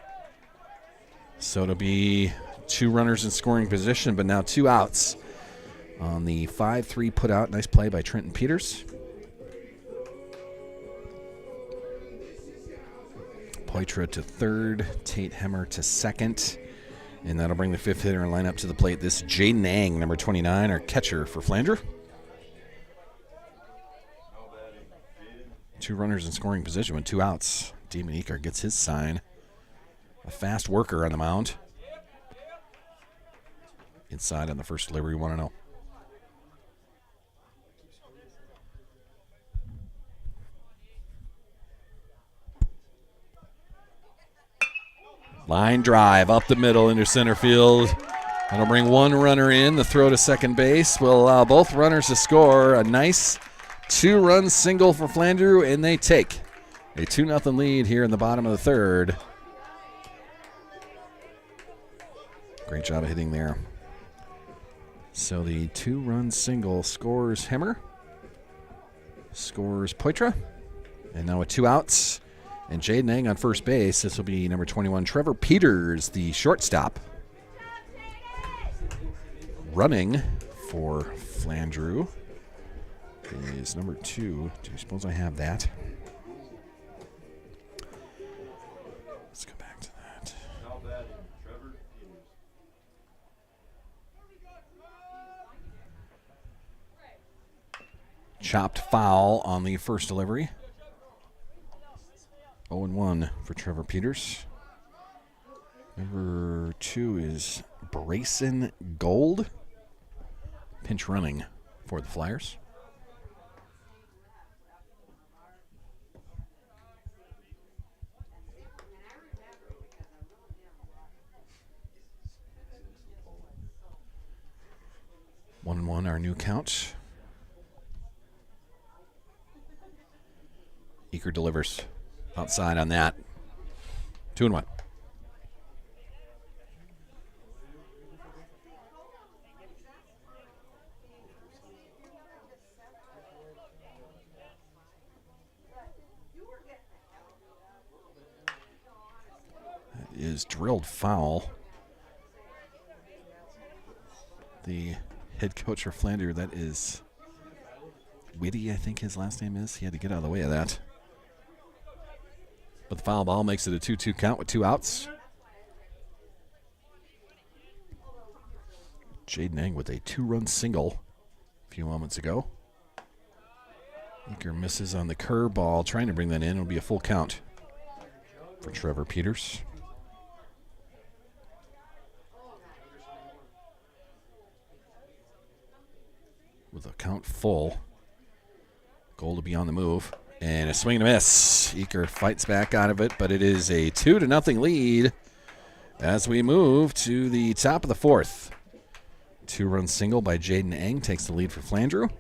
Speaker 1: So it'll be 2 runners in scoring position, but now 2 outs on the 5-3 put out. Nice play by Trenton Peters. Poitra to third. Tate Hammer to second. And that'll bring the 5th hitter in lineup to the plate. This is Jaden Ang, number 29, our catcher for Flandreau. 2 runners in scoring position with 2 outs. Damon Eaker gets his sign. A fast worker on the mound. Inside on the first delivery, 1-0. Line drive up the middle into center field. That'll bring 1 runner in. The throw to second base will allow both runners to score. A nice 2-run single for Flandreau, and they take a 2-0 lead here in the bottom of the third. Great job of hitting there. So the 2-run single scores Hemmer, scores Poitra, and now with 2 outs. And Jaden Eng on first base. This will be number 21, Trevor Peters, the shortstop. Running for Flandreau is number 2. Do you suppose I have that? Let's go back to that.
Speaker 3: Now batting, Trevor Peters.
Speaker 1: Chopped foul on the first delivery. 0-1 for Trevor Peters. Number 2 is Brayson Gold. Pinch running for the Flyers. One and one, our new count. Eaker delivers outside on that. 2-1. That is drilled foul. The head coach for Flandreau, that is Whitty, I think his last name is. He had to get out of the way of that. But the foul ball makes it a 2-2 count with 2 outs. Jaden Eng with a 2-run single a few moments ago. Eaker misses on the curveball, trying to bring that in. It'll be a full count for Trevor Peters. With a count full. Goal to be on the move. And a swing and a miss. Eaker fights back out of it, but it is a 2-0 lead as we move to the top of the fourth. 2-run single by Jaden Eng takes the lead for Flandreau.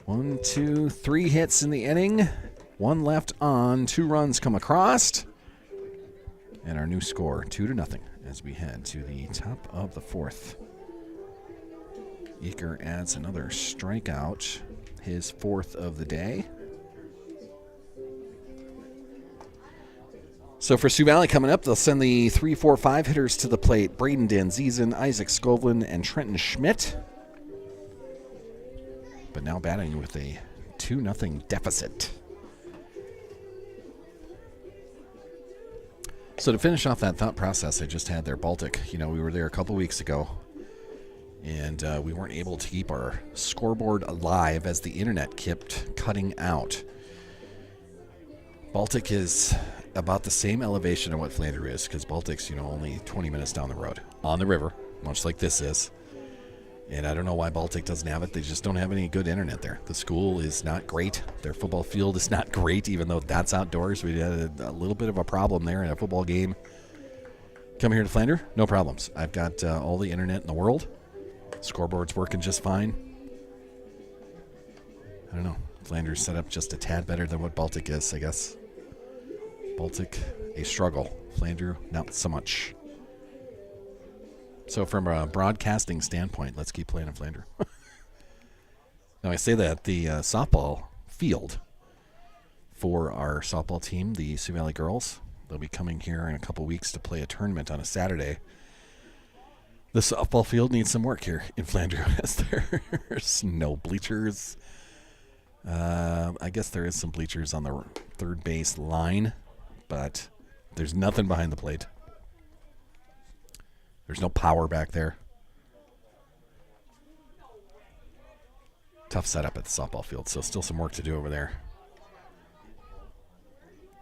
Speaker 1: 1, 2, 3 hits in the inning. 1 left on. 2 runs come across. And our new score, 2-0, as we head to the top of the fourth. Eaker adds another strikeout, his 4th of the day. So for Sioux Valley coming up, they'll send the 3, 4, 5 hitters to the plate. Braden Danzizen, Isaac Skovlin, and Trenton Schmidt. But now batting with a 2-0 deficit. So to finish off that thought process I just had there, Baltic, you know, we were there a couple weeks ago, and we weren't able to keep our scoreboard alive as the internet kept cutting out. Baltic is about the same elevation of what Flandreau is, because Baltic's, you know, only 20 minutes down the road on the river, much like this is. And I don't know why Baltic doesn't have it. They just don't have any good internet there. The school is not great. Their football field is not great, even though that's outdoors. We had a little bit of a problem there in a football game. Come here to Flandreau, no problems. I've got all the internet in the world. Scoreboard's working just fine. I don't know. Flandreau's set up just a tad better than what Baltic is, I guess. Baltic, a struggle. Flandreau, not so much. So from a broadcasting standpoint, let's keep playing in Flandreau. Now I say that the softball field for our softball team, the Sioux Valley Girls, they'll be coming here in a couple weeks to play a tournament on a Saturday. The softball field needs some work here in Flandreau, as there's no bleachers. I guess there is some bleachers on the third base line, but there's nothing behind the plate. There's no power back there. Tough setup at the softball field, so still some work to do over there.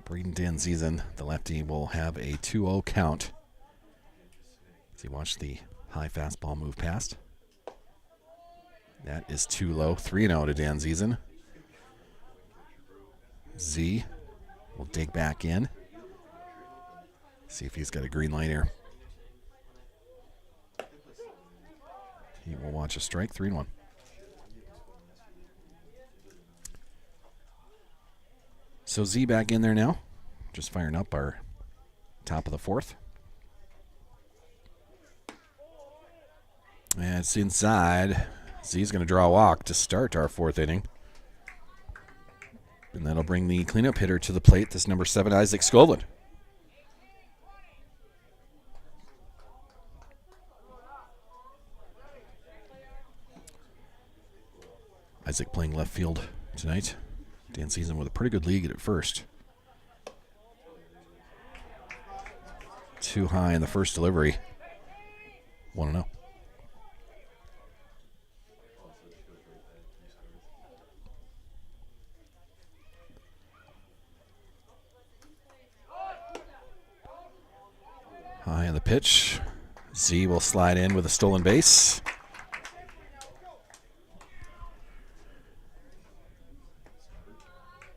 Speaker 1: Braden Danzizen, the lefty, will have a 2-0 count. As he watched the high fastball move past. That is too low. 3-0 to Danzizen. Z will dig back in. See if he's got a green light here. He will watch a strike. 3-1. So Z back in there now. Just firing up our top of the fourth. And it's inside. Z's going to draw a walk to start our fourth inning. And that'll bring the cleanup hitter to the plate. This number 7, Isaac Skovlin. Isaac playing left field tonight. Dan sees him with a pretty good lead at first. Too high in the first delivery. 1-0. High on the pitch. Z will slide in with a stolen base.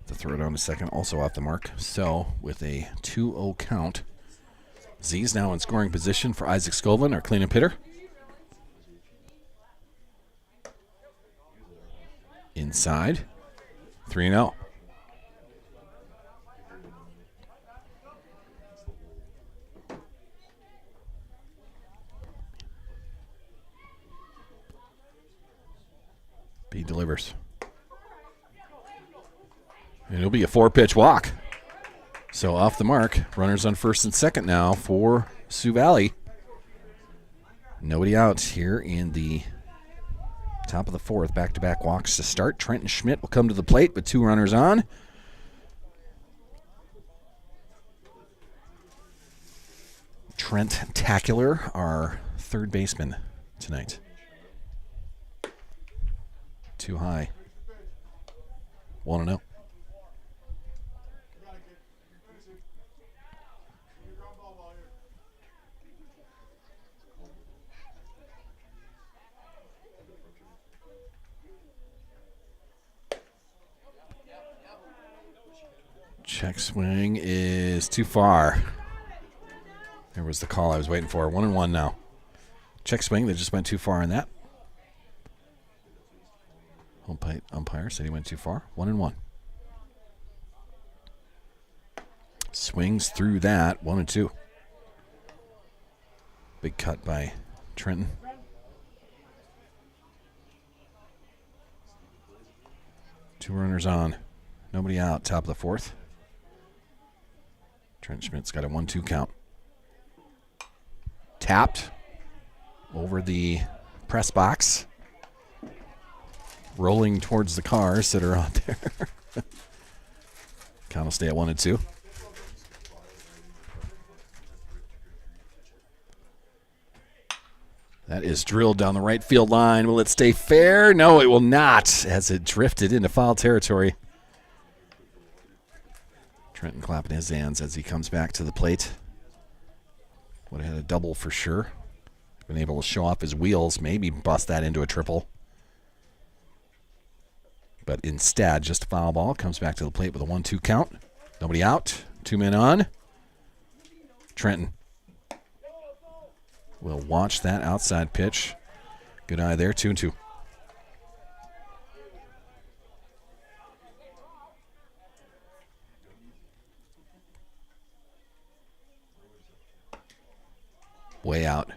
Speaker 1: The throw down to second, also off the mark. So, with a 2-0 count, Z's now in scoring position for Isaac Skovlin, our cleanup hitter. Inside, 3-0. B delivers. And it'll be a 4-pitch walk. So off the mark. Runners on first and second now for Sioux Valley. Nobody out here in the top of the fourth. Back-to-back walks to start. Trenton Schmidt will come to the plate with 2 runners on. Trent Tacular, our third baseman tonight. Too high. 1-0. Check swing is too far. There was the call I was waiting for. 1-1 now. Check swing, they just went too far on that. Umpire said he went too far. 1-1. Swings through that. 1-2. Big cut by Trenton. Two runners on. Nobody out. Top of the fourth. Trent Schmidt's got a 1-2 count. Tapped over the press box. Rolling towards the cars that are out there. Count will stay at 1-2. That is drilled down the right field line. Will it stay fair? No, it will not, as it drifted into foul territory. Trenton clapping his hands as he comes back to the plate. Would have had a double for sure. Been able to show off his wheels, maybe bust that into a triple. But instead, just a foul ball. Comes back to the plate with a 1-2 count. Nobody out. 2 men on. Trenton will watch that outside pitch. Good eye there. 2-2. Way out.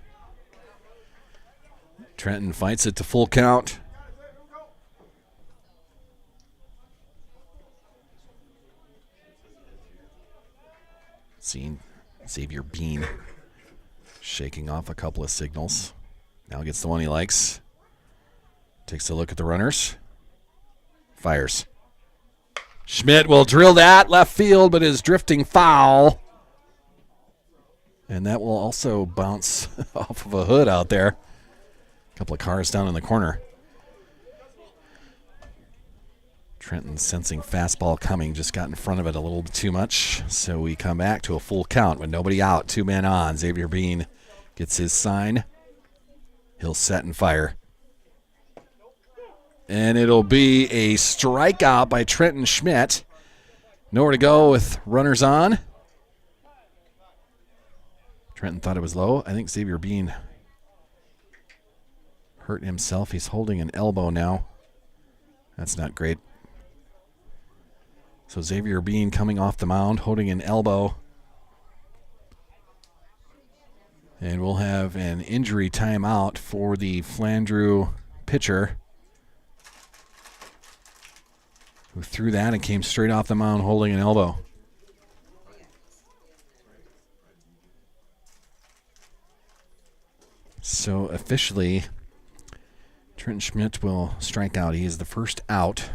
Speaker 1: Trenton fights it to full count. Seen Xavier Bean shaking off a couple of signals. Now gets the one he likes. Takes a look at the runners. Fires. Schmidt will drill that left field, but is drifting foul. And that will also bounce off of a hood out there. A couple of cars down in the corner. Trenton sensing fastball coming, just got in front of it a little bit too much. So we come back to a full count with nobody out, 2 men on. Xavier Bean gets his sign. He'll set and fire. And it'll be a strikeout by Trenton Schmidt. Nowhere to go with runners on. Trenton thought it was low. I think Xavier Bean hurt himself. He's holding an elbow now. That's not great. So Xavier Bean coming off the mound, holding an elbow. And we'll have an injury timeout for the Flandreau pitcher, who threw that and came straight off the mound holding an elbow. So officially, Trenton Schmidt will strike out. He is the first out.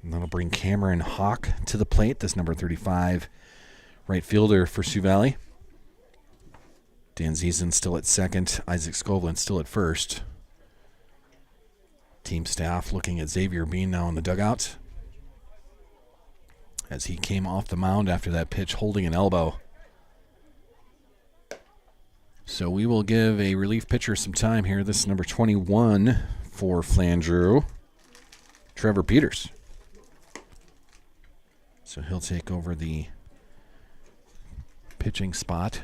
Speaker 1: And that'll bring Cameron Hawk to the plate, this number 35 right fielder for Sioux Valley. Dan Ziesen still at second. Isaac Skovlin still at first. Team staff looking at Xavier Bean now in the dugout as he came off the mound after that pitch holding an elbow. So we will give a relief pitcher some time here. This is number 21 for Flandreau, Trevor Peters. So he'll take over the pitching spot.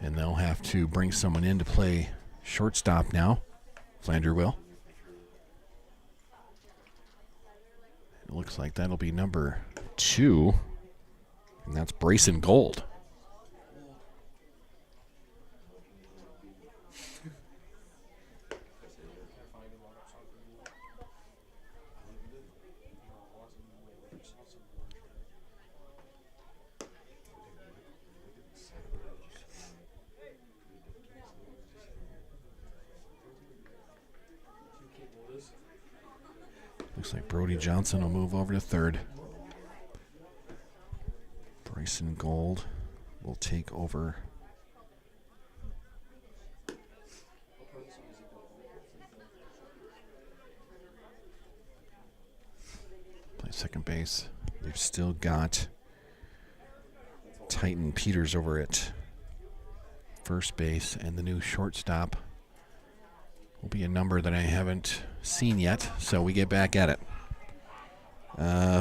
Speaker 1: And they'll have to bring someone in to play shortstop now. Flandreau will. It looks like that'll be number 2. And that's Brayson Gold. Looks like Brody Johnson will move over to third. Bryson Gold will take over. Play second base. They've still got Titan Peters over at first base, and the new shortstop will be a number that I haven't seen yet, so we get back at it.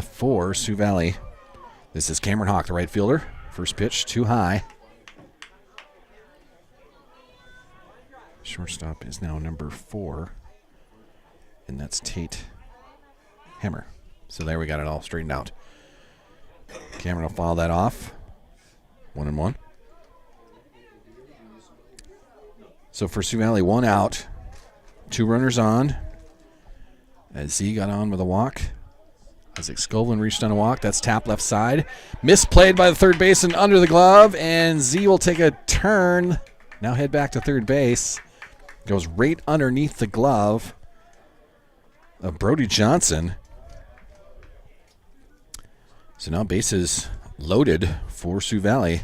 Speaker 1: For Sioux Valley, this is Cameron Hawk, the right fielder. First pitch, too high. Shortstop is now number 4, and that's Tate Hammer. So there we got it all straightened out. Cameron will foul that off. 1-1. So for Sioux Valley, 1 out, 2 runners on. As Z got on with a walk. Isaac Skovlin reached on a walk. That's tap left side. Misplayed by the third baseman under the glove, and Z will take a turn. Now head back to third base. Goes right underneath the glove of Brody Johnson. So now bases loaded for Sioux Valley.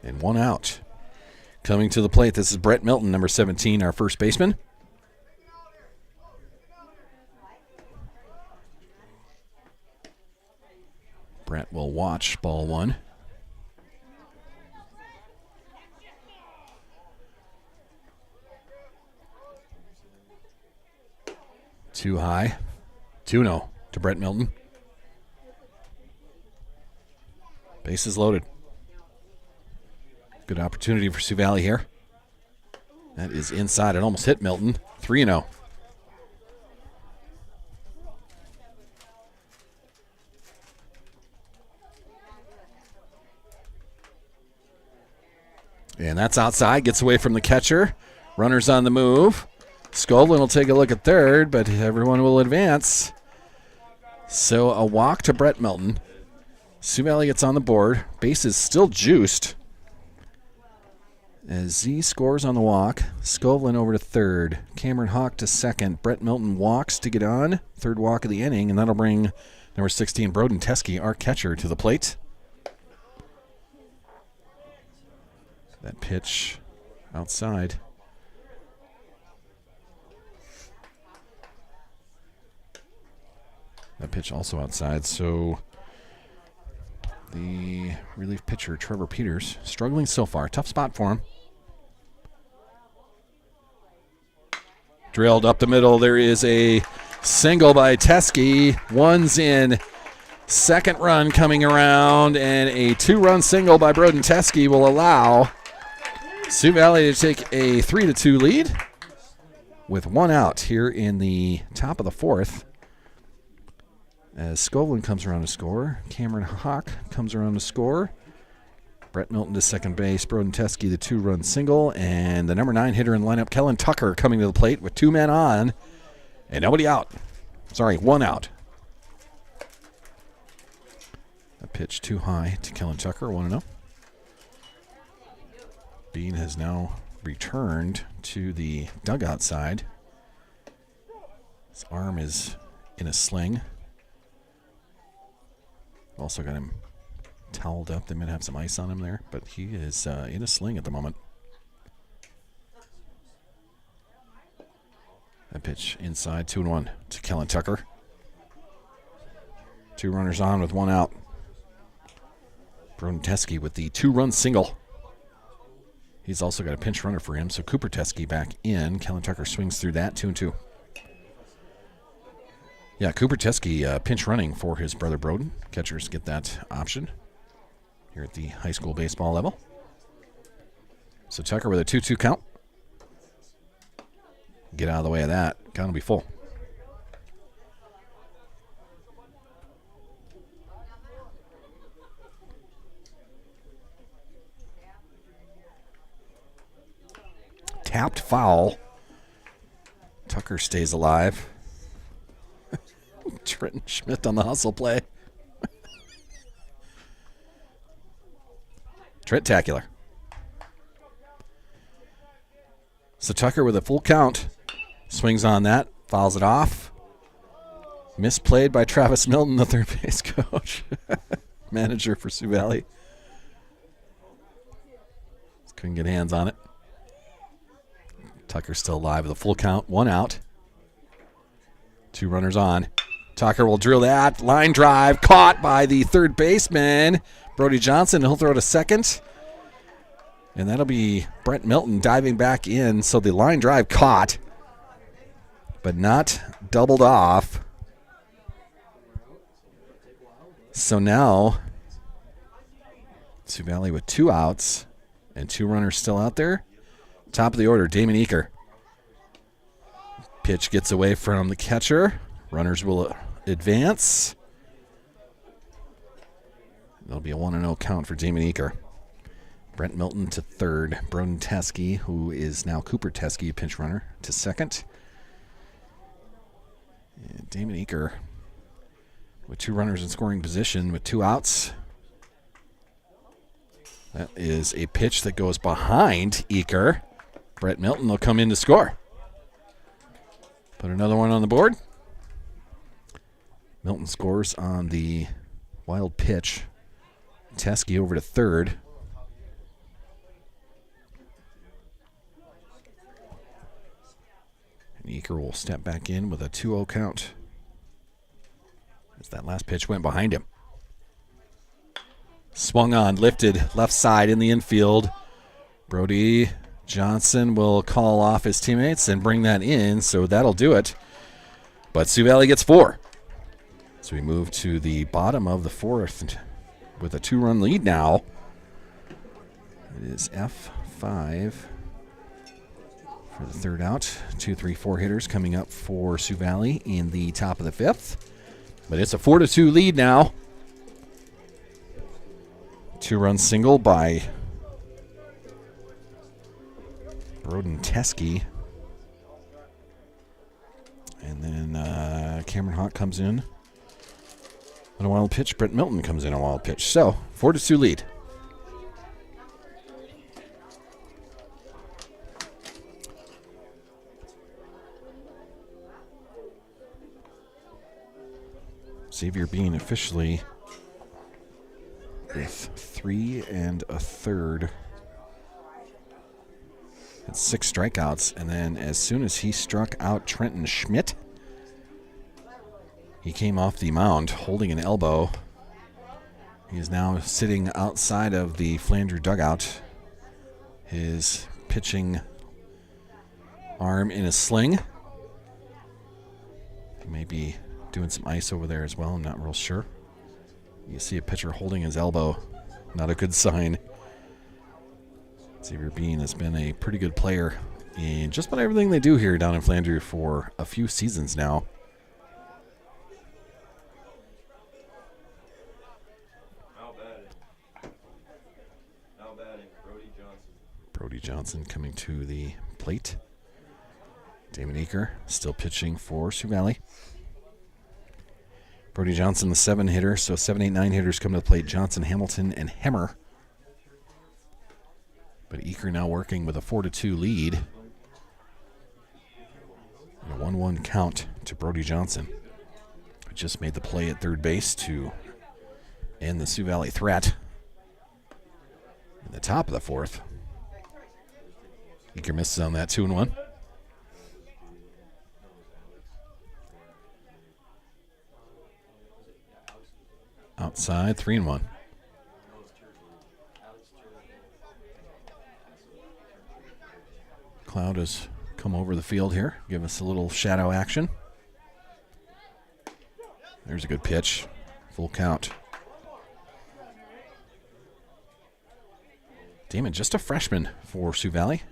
Speaker 1: And 1 out. Coming to the plate, this is Brett Milton, number 17, our first baseman. Brett will watch ball 1. Too high. 2-0 to Brett Milton. Bases loaded. Good opportunity for Sioux Valley here. That is inside. It almost hit Milton. 3-0. And that's outside. Gets away from the catcher. Runners on the move. Skovlin will take a look at third, but everyone will advance. So a walk to Brett Milton. Sioux Valley gets on the board. Base is still juiced. As Z scores on the walk. Skovlin over to third. Cameron Hawk to second. Brett Milton walks to get on. Third walk of the inning, and that'll bring number 16, Broden Teskey, our catcher, to the plate. That pitch outside. That pitch also outside. So the relief pitcher, Trevor Peters, struggling so far. Tough spot for him. Drilled up the middle. There is a single by Teskey. One's in. Second run coming around, and a 2-run single by Broden Teskey will allow Sioux Valley to take a 3-2 lead. with 1 out here in the top of the 4th. As Skovlin comes around to score, Cameron Hawk comes around to score. Brett Milton to second base, Broden Teske the 2-run single, and the number 9 hitter in the lineup, Kellen Tucker, coming to the plate with 2 men on and nobody out. Sorry, 1 out. A pitch too high to Kellen Tucker, 1-0. Bean has now returned to the dugout side. His arm is in a sling. Also got him toweled up. They might have some ice on him there, but he is in a sling at the moment. That pitch inside, 2-1 to Kellen Tucker. 2 runners on with 1 out. Broden Teske with the 2-run single. He's also got a pinch runner for him, so Cooper Teske back in. Kellen Tucker swings through that, 2-2. Yeah, Cooper Teske pinch running for his brother Broden. Catchers get that option here at the high school baseball level. So Tucker with a 2-2 count. Get out of the way of that. Count will be full. Tapped foul. Tucker stays alive. Trenton Schmidt on the hustle play. Trent-tacular. So Tucker with a full count. Swings on that. Fouls it off. Misplayed by Travis Milton, the third base coach. Manager for Sioux Valley. Just couldn't get hands on it. Tucker still alive with a full count. 1 out. 2 runners on. Tucker will drill that. Line drive. Caught by the third baseman, Brody Johnson. He'll throw to second. And that'll be Brent Milton diving back in. So the line drive caught, but not doubled off. So now Sioux Valley with 2 outs and 2 runners still out there. Top of the order, Damon Eaker. Pitch gets away from the catcher. Runners will advance. There'll be a 1-0 count for Damon Eaker. Brent Milton to third. Broden Teske, who is now Cooper Teske, a pinch runner, to second. And Damon Eaker with 2 runners in scoring position with 2 outs. That is a pitch that goes behind Eaker. Brett Milton will come in to score. Put another one on the board. Milton scores on the wild pitch. Teske over to third. And Eaker will step back in with a 2-0 count, as that last pitch went behind him. Swung on, lifted, left side in the infield. Brody Johnson will call off his teammates and bring that in, so that'll do it. But Sioux Valley gets 4. So we move to the bottom of the 4th with a 2-run lead now. It is F5 for the third out. 2, 3, 4 hitters coming up for Sioux Valley in the top of the 5th. But it's a 4-2 lead now. 2-run single by Broden Teske. And then Cameron Hawk comes in on a wild pitch. Brent Milton comes in on a wild pitch. So, 4-2 lead. Xavier Bean officially with 3 1/3. It's 6 strikeouts, and then as soon as he struck out Trenton Schmidt, he came off the mound holding an elbow. He is now sitting outside of the Flandreau dugout, his pitching arm in a sling. He may be doing some ice over there as well. I'm not real sure. You see a pitcher holding his elbow. Not a good sign. Xavier Bean has been a pretty good player in just about everything they do here down in Flandreau for a few seasons now.
Speaker 3: Now batting, Brody Johnson.
Speaker 1: Brody Johnson coming to the plate. Damon Eaker still pitching for Sioux Valley. Brody Johnson, the 7 hitter, so 7, 8, 9 hitters come to the plate. Johnson, Hamilton, and Hemmer. But Eaker now working with a 4-2 lead. And a 1-1 count to Brody Johnson, who just made the play at third base to end the Sioux Valley threat. In the top of the 4th. Eaker misses on that 2-1. Outside, 3-1. Cloud has come over the field here, give us a little shadow action. There's a good pitch, full count. Damon, just a freshman for Sioux Valley.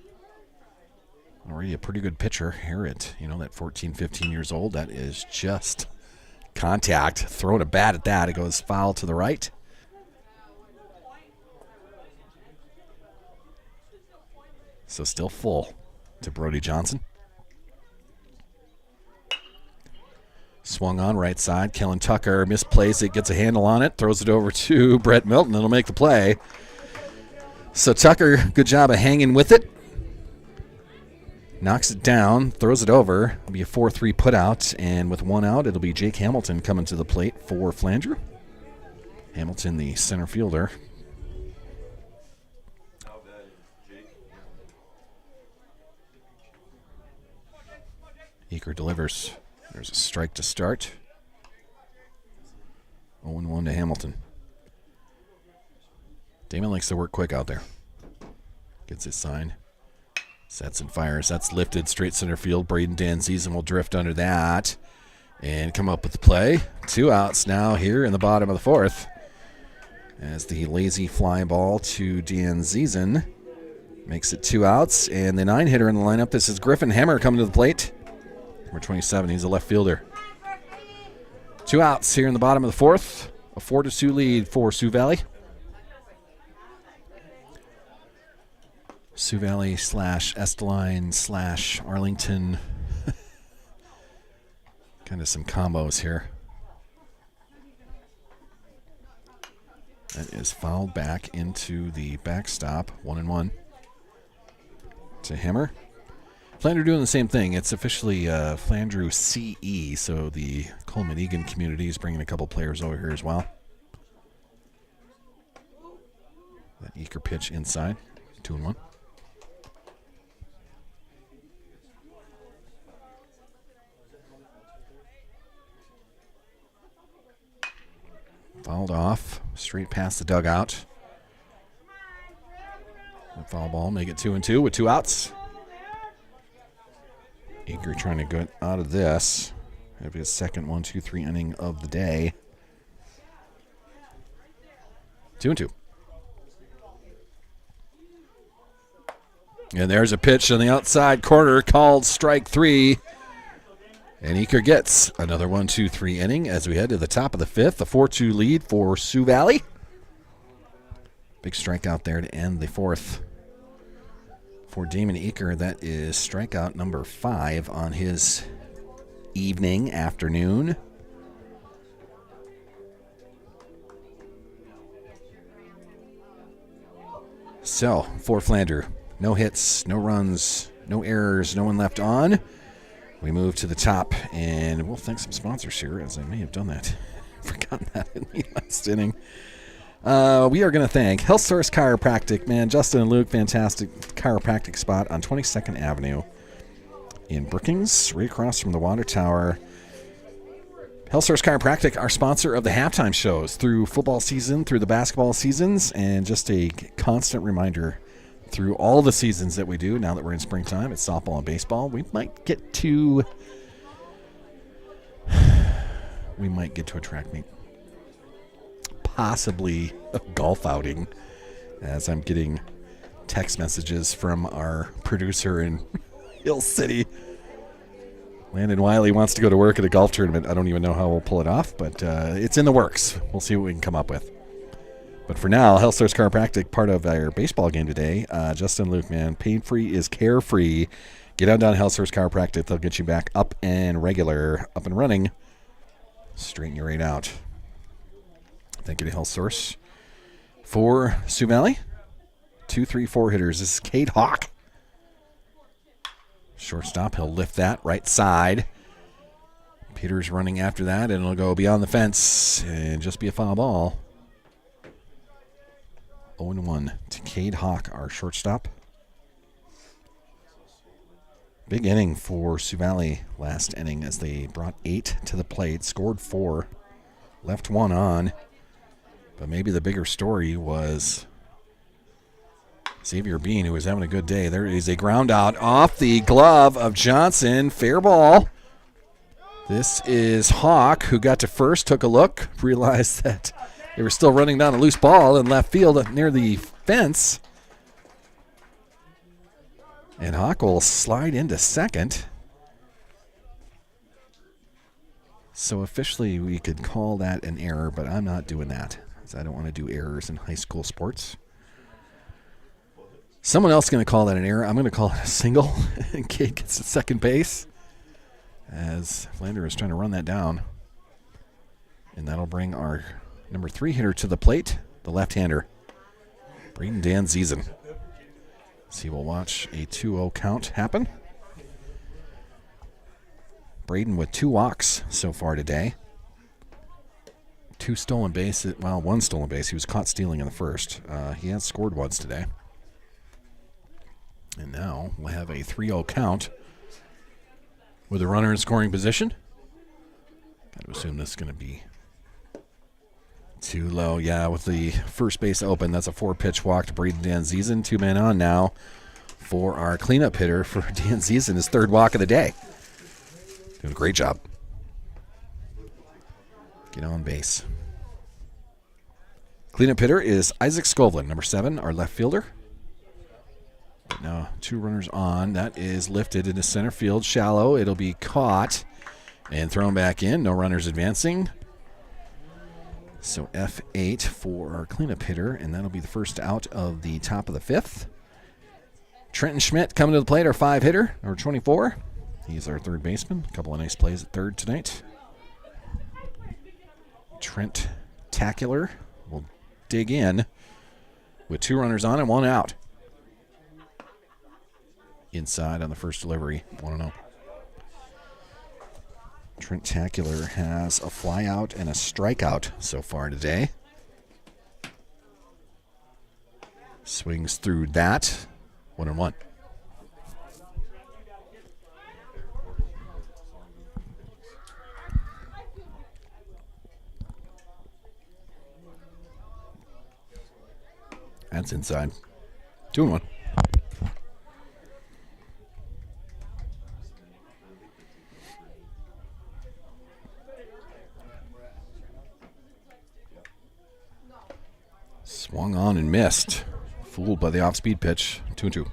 Speaker 1: Already a pretty good pitcher here at, that 14, 15 years old. That is just contact. Throwing a bat at that. It goes foul to the right. So still full to Brody Johnson. Swung on right side. Kellen Tucker misplays it, gets a handle on it, throws it over to Brett Milton. It'll make the play. So Tucker, good job of hanging with it. Knocks it down, throws it over. It'll be a 4-3 putout, and with 1 out, it'll be Jake Hamilton coming to the plate for Flandreau. Hamilton, the center fielder. Eaker delivers. There's a strike to start. 0-1 to Hamilton. Damon likes to work quick out there. Gets his sign. Sets and fires. That's lifted straight center field. Braden Danzizen will drift under that and come up with the play. 2 outs now here in the bottom of the 4th. As the lazy fly ball to Danzizen makes it 2 outs. And the 9-hitter in the lineup, this is Griffin Hemmer coming to the plate. Number 27, he's a left fielder. 2 outs here in the bottom of the 4th. A 4-2 lead for Sioux Valley. Sioux Valley / Esteline / Arlington. Kind of some combos here. That is fouled back into the backstop. 1-1 to Hemmer. Flandreau doing the same thing. It's officially Flandreau CE, so the Coleman Egan community is bringing a couple players over here as well. That Eaker pitch inside. 2-1. Fouled off, straight past the dugout. The foul ball, make it 2-2 with 2 outs. Eager trying to get out of this. It'll be his second 1-2-3 inning of the day. 2-2. And there's a pitch on the outside corner called strike 3. And Eaker gets another 1-2-3 inning as we head to the top of the 5th. A 4-2 lead for Sioux Valley. Big strikeout there to end the 4th. For Damon Eaker, that is strikeout number 5 on his afternoon. So, for Flandreau, no hits, no runs, no errors, no one left on. We move to the top, and we'll thank some sponsors here, as I may have done that. Forgotten that in the last inning. We are going to thank Health Source Chiropractic. Man, Justin and Luke, fantastic chiropractic spot on 22nd Avenue in Brookings, right across from the Water Tower. Health Source Chiropractic, our sponsor of the halftime shows through football season, through the basketball seasons, and just a constant reminder through all the seasons that we do, now that we're in springtime, it's softball and baseball. We might get to a track meet. Possibly a golf outing, as I'm getting text messages from our producer in Hill City. Landon Wiley wants to go to work at a golf tournament. I don't even know how we'll pull it off, but it's in the works. We'll see what we can come up with. But for now, Health Source Chiropractic, part of our baseball game today. Justin Luke, man, pain-free is carefree. Get on down to Health Source Chiropractic. They'll get you back up and running. Straighten you right out. Thank you to Health Source. For Sioux Valley, 2, 3, 4 hitters. This is Cade Hawk. Shortstop, he'll lift that right side. Peter's running after that, and it'll go beyond the fence and just be a foul ball. 0-1 to Cade Hawk, our shortstop. Big inning for Sioux Valley last inning as they brought 8 to the plate, scored 4, left 1 on. But maybe the bigger story was Xavier Bean, who was having a good day. There is a ground out off the glove of Johnson. Fair ball. This is Hawk, who got to first, took a look, realized that they were still running down a loose ball in left field near the fence. And Hawk will slide into second. So officially we could call that an error, but I'm not doing that, because I don't want to do errors in high school sports. Someone else is going to call that an error. I'm going to call it a single. And Cade gets to second base as Flandreau is trying to run that down. And that'll bring our number 3 hitter to the plate, the left-hander, Braden Dan Ziesen. So we'll watch a 2-0 count happen. Braden with 2 walks so far today. 2 stolen bases. Well, 1 stolen base. He was caught stealing in the first. He has scored once today. And now we'll have a 3-0 count with a runner in scoring position. Got to assume this is going to be too low. Yeah, with the first base open, that's a 4-pitch walk to Braden Dan Ziesen. 2 men on now for our cleanup hitter for Dan Ziesen, his 3rd walk of the day. Doing a great job. Get on base. Cleanup hitter is Isaac Skovlin, number 7, our left fielder. But now 2 runners on. That is lifted into center field, shallow. It'll be caught and thrown back in. No runners advancing. So F8 for our cleanup hitter, and that'll be the first out of the top of the 5th. Trenton Schmidt coming to the plate, our 5 hitter, number 24. He's our 3rd baseman. A couple of nice plays at 3rd tonight. Trent Tacular will dig in with 2 runners on and 1 out. Inside on the first delivery, 1-0. Trent Tacular has a fly out and a strikeout so far today. Swings through that, 1-1. That's inside. 2-1. Swung on and missed. Fooled by the off-speed pitch. 2-2.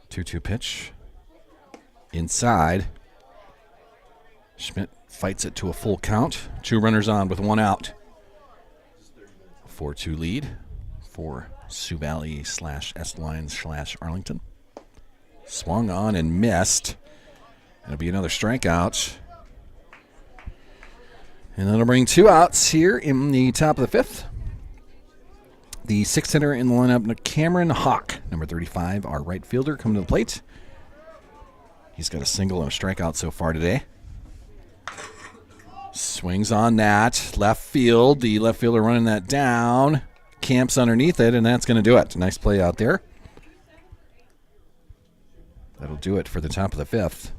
Speaker 1: 2-2 pitch. Inside. Schmidt fights it to a full count. 2 runners on with 1 out. 4-2 lead for Sioux Valley /S Lions /Arlington. Swung on and missed. It'll be another strikeout. And that'll bring 2 outs here in the top of the 5th. The 6th hitter in the lineup, Cameron Hawk, number 35, our right fielder, coming to the plate. He's got a single and a strikeout so far today. Swings on that. Left field. The left fielder running that down. Camps underneath it, and that's going to do it. Nice play out there. That'll do it for the top of the 5th.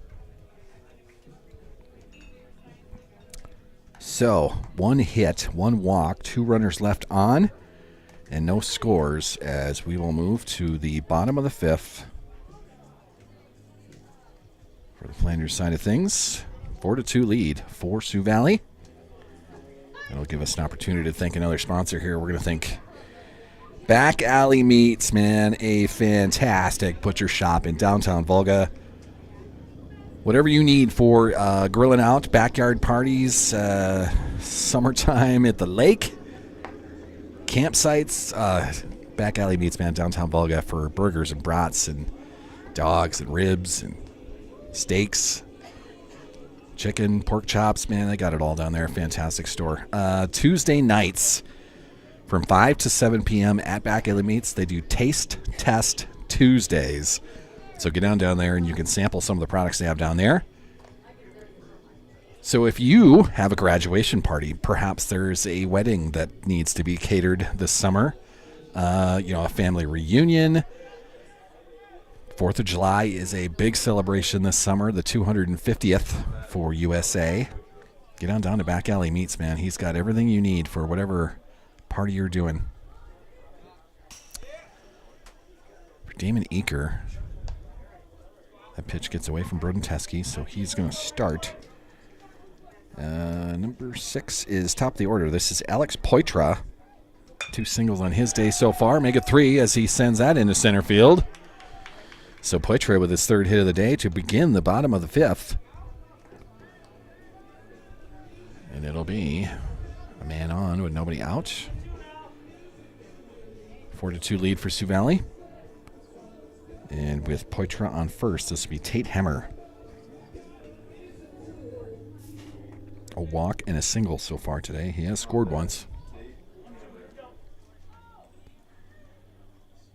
Speaker 1: So, 1 hit, 1 walk, 2 runners left on, and no scores as we will move to the bottom of the 5th. For the Flanders side of things, 4-2 lead for Sioux Valley. It'll give us an opportunity to thank another sponsor here. We're going to thank Back Alley Meats, man, a fantastic butcher shop in downtown Volga. Whatever you need for grilling out, backyard parties, summertime at the lake, campsites, Back Alley Meats, man, downtown Volga for burgers and brats and dogs and ribs and steaks, chicken, pork chops, man, they got it all down there. Fantastic store. Tuesday nights from 5 to 7 p.m. at Back Alley Meats, they do Taste Test Tuesdays. So get down there and you can sample some of the products they have down there. So if you have a graduation party, perhaps there's a wedding that needs to be catered this summer, a family reunion. 4th of July is a big celebration this summer, the 250th for USA. Get on down to Back Alley Meats, man. He's got everything you need for whatever party you're doing. For Damon Eaker, that pitch gets away from Broden Teske, so he's going to start. Number 6 is top of the order. This is Alex Poitra. 2 singles on his day so far. Make it 3 as he sends that into center field. So Poitra with his 3rd hit of the day to begin the bottom of the 5th. And it'll be a man on with nobody out. 4-2 lead for Sioux Valley. And with Poitra on first, this will be Tate Hemmer. A walk and a single so far today. He has scored once.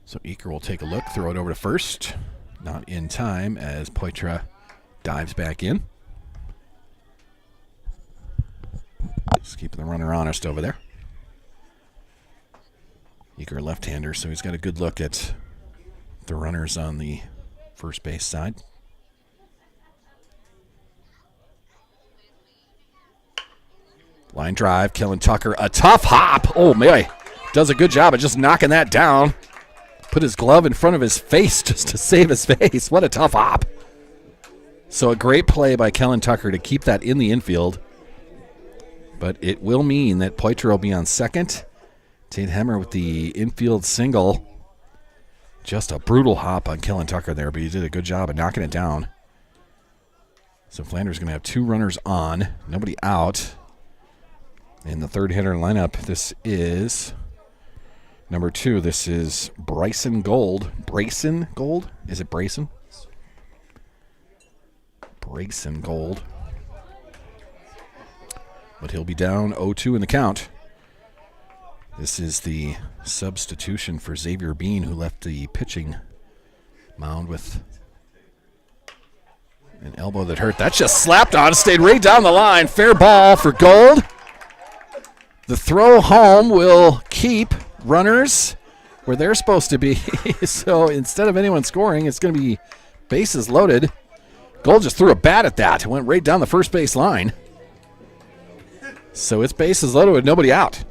Speaker 1: So Eaker will take a look, throw it over to first. Not in time as Poitra dives back in. Just keeping the runner honest over there. Eaker left-hander, so he's got a good look at the runners on the first base side. Line drive, Kellen Tucker, a tough hop. Oh, man, does a good job of just knocking that down. Put his glove in front of his face just to save his face. What a tough hop. So a great play by Kellen Tucker to keep that in the infield. But it will mean that Poitra will be on second. Tate Hemmer with the infield single. Just a brutal hop on Kellen Tucker there, but he did a good job of knocking it down. So Flandreau's going to have 2 runners on, nobody out. In the 3rd hitter lineup, this is number 2. This is Bryson Gold. Brayson Gold? Is it Brayson? Brayson Gold. But he'll be down 0-2 in the count. This is the substitution for Xavier Bean, who left the pitching mound with an elbow that hurt. That just slapped on, stayed right down the line. Fair ball for Gold. The throw home will keep runners where they're supposed to be. So instead of anyone scoring, it's going to be bases loaded. Gold just threw a bat at that. It went right down the first base line. So it's bases loaded with nobody out.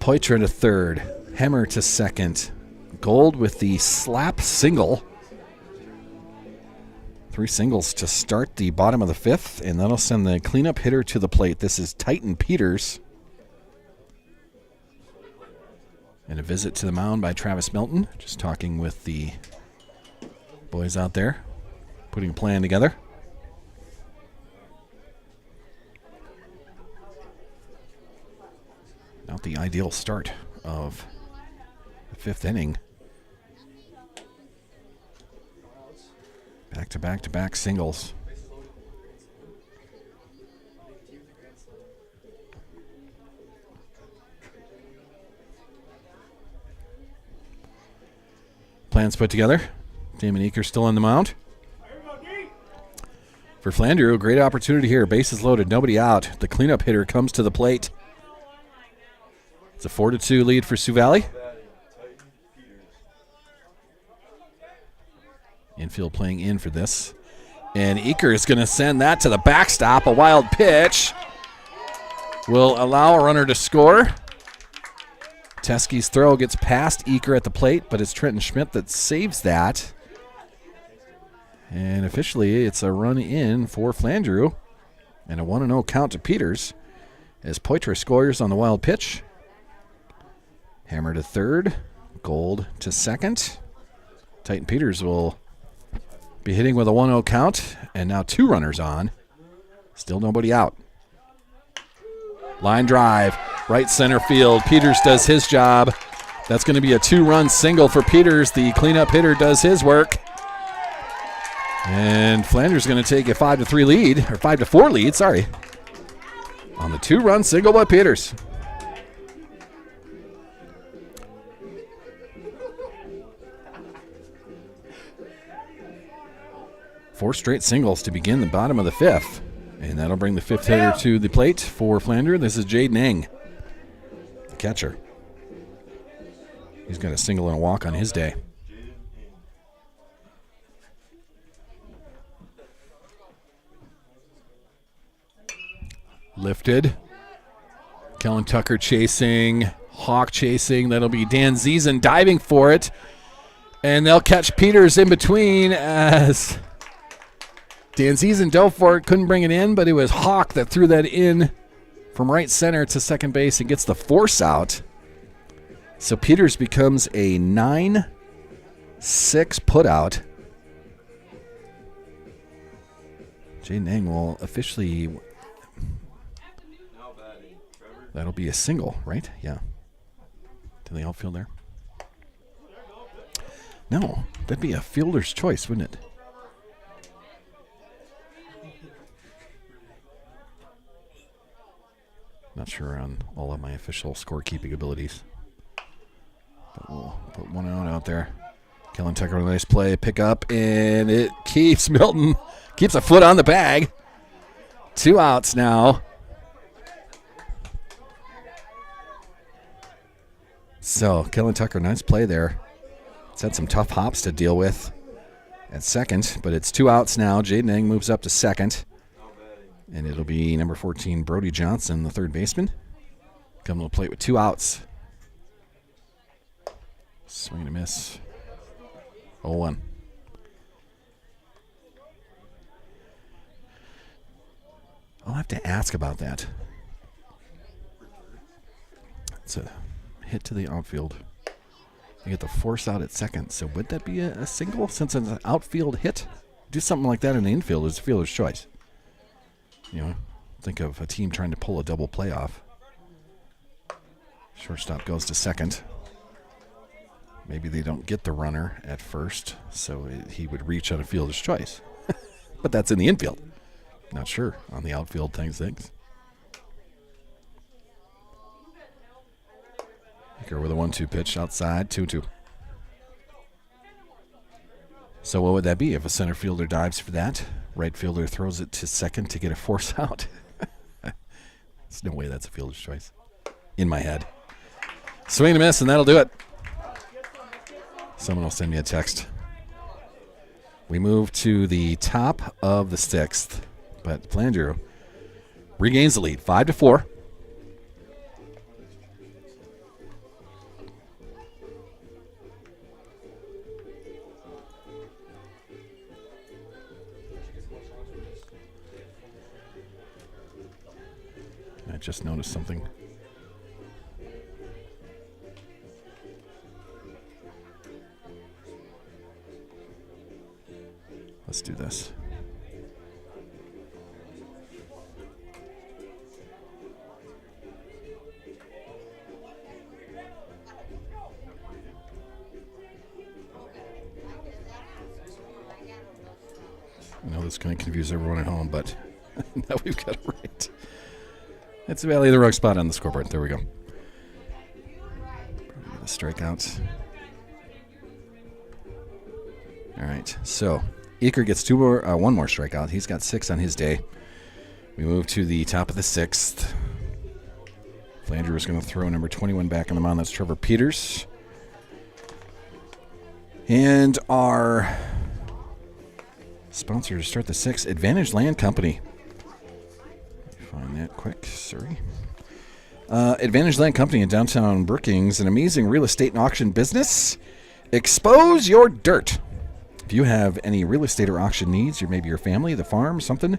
Speaker 1: Poitra to third. Hemmer to second. Gold with the slap single. 3 singles to start the bottom of the 5th, and that'll send the cleanup hitter to the plate. This is Titan Peters. And a visit to the mound by Travis Milton. Just talking with the boys out there, putting a plan together. Not the ideal start of the 5th inning. Back-to-back-to-back singles. Plans put together. Damon Eaker still on the mound. For Flandreau, great opportunity here. Bases loaded, nobody out. The cleanup hitter comes to the plate. It's a 4-2 lead for Sioux Valley. Infield playing in for this. And Eaker is going to send that to the backstop. A wild pitch will allow a runner to score. Teske's throw gets past Eaker at the plate, but it's Trenton Schmidt that saves that. And officially, it's a run in for Flandreau. And a 1-0 count to Peters. as Poitras scores on the wild pitch. Hammer to third. Gold to second. Titan Peters will be hitting with a 1-0 count, and now 2 runners on. Still nobody out. Line drive, right center field. Peters does his job. That's going to be a 2-run single for Peters. The cleanup hitter does his work. And Flandreau's going to take a 5-3 lead, or 5-4 lead, sorry, on the 2-run single by Peters. Four straight singles to begin the bottom of the 5th. And that'll bring the 5th hitter to the plate for Flandreau. This is Jaden Eng, the catcher. He's got a single and a walk on his day. Lifted. Kellen Tucker chasing. Hawk chasing. That'll be Dan Ziesen diving for it. And they'll catch Peters in between as Dan Ziesen dove for it, couldn't bring it in, but it was Hawk that threw that in from right center to second base and gets the force out. So Peters becomes a 9-6 putout. Jaden Eng will officially... That'll be a single, right? Yeah. To the outfield there. No, that'd be a fielder's choice, wouldn't it? Not sure on all of my official scorekeeping abilities. But we'll put one out there. Kellen Tucker with a nice play. Pick up, and it keeps Milton. Keeps a foot on the bag. 2 outs now. So, Kellen Tucker, nice play there. It's had some tough hops to deal with at second, but it's 2 outs now. Jaden Eng moves up to second. And it'll be number 14, Brody Johnson, the third baseman. Coming to the plate with 2 outs. Swing and a miss. 0-1. I'll have to ask about that. It's a hit to the outfield. You get the force out at second. So would that be a single since it's an outfield hit? Do something like that in the infield is a fielder's choice. You know, think of a team trying to pull a double play off. Shortstop goes to second. Maybe they don't get the runner at first, so he would reach on a fielder's choice. But that's in the infield. Not sure on the outfield things. Baker with a 1-2 pitch outside, 2-2. So what would that be if a center fielder dives for that? Right fielder throws it to second to get a force out. There's no way that's a fielder's choice. In my head. Swing and a miss, and that'll do it. Someone will send me a text. We move to the top of the 6th, but Flandreau regains the lead, 5-4. I just noticed something. Let's do this. I know this is going to confuse everyone at home, but now we've got it right. It's the Valley of the Rug spot on the scoreboard. There we go. The strikeouts. All right, so Eaker gets one more strikeout. He's got 6 on his day. We move to the top of the 6th. Flandreau is going to throw number 21 back on the mound. That's Trevor Peters. And our sponsor to start the 6th, Advantage Land Company. Find that quick, sorry. Advantage Land Company in downtown Brookings, an amazing real estate and auction business. Expose your dirt. If you have any real estate or auction needs, or maybe your family, the farm, something,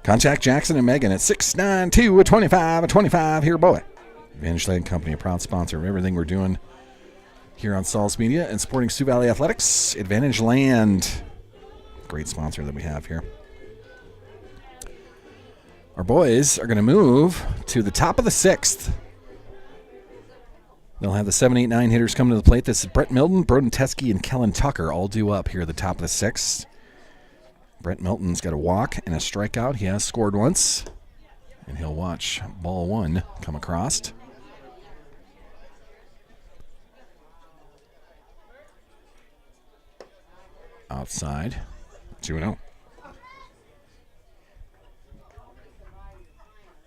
Speaker 1: Contact Jackson and Megan at 692 25 25 here, boy. Advantage Land Company, a proud sponsor of everything we're doing here on Sauls Media and supporting Sioux Valley Athletics. Advantage Land, great sponsor that we have here. Our boys are going to move to the top of the 6th. They'll have the 7, 8, 9 hitters coming to the plate. This is Brett Milton, Broden Teske, and Kellen Tucker all due up here at the top of the 6th. Brett Milton's got a walk and a strikeout. He has scored once. And he'll watch ball 1 come across. Outside, 2-0.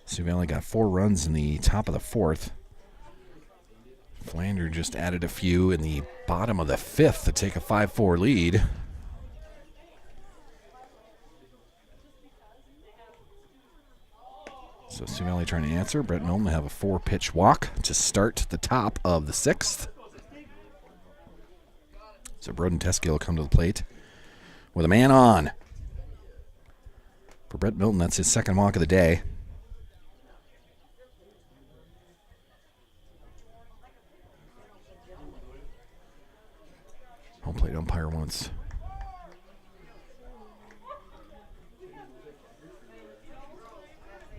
Speaker 1: Sioux Valley got 4 runs in the top of the 4th. Flandreau just added a few in the bottom of the 5th to take a 5-4 lead. So Sioux Valley trying to answer. Brett Milton will have a 4-pitch walk to start the top of the 6th. So Broden Teske will come to the plate with a man on. For Brett Milton, that's his 2nd walk of the day. Home plate umpire once.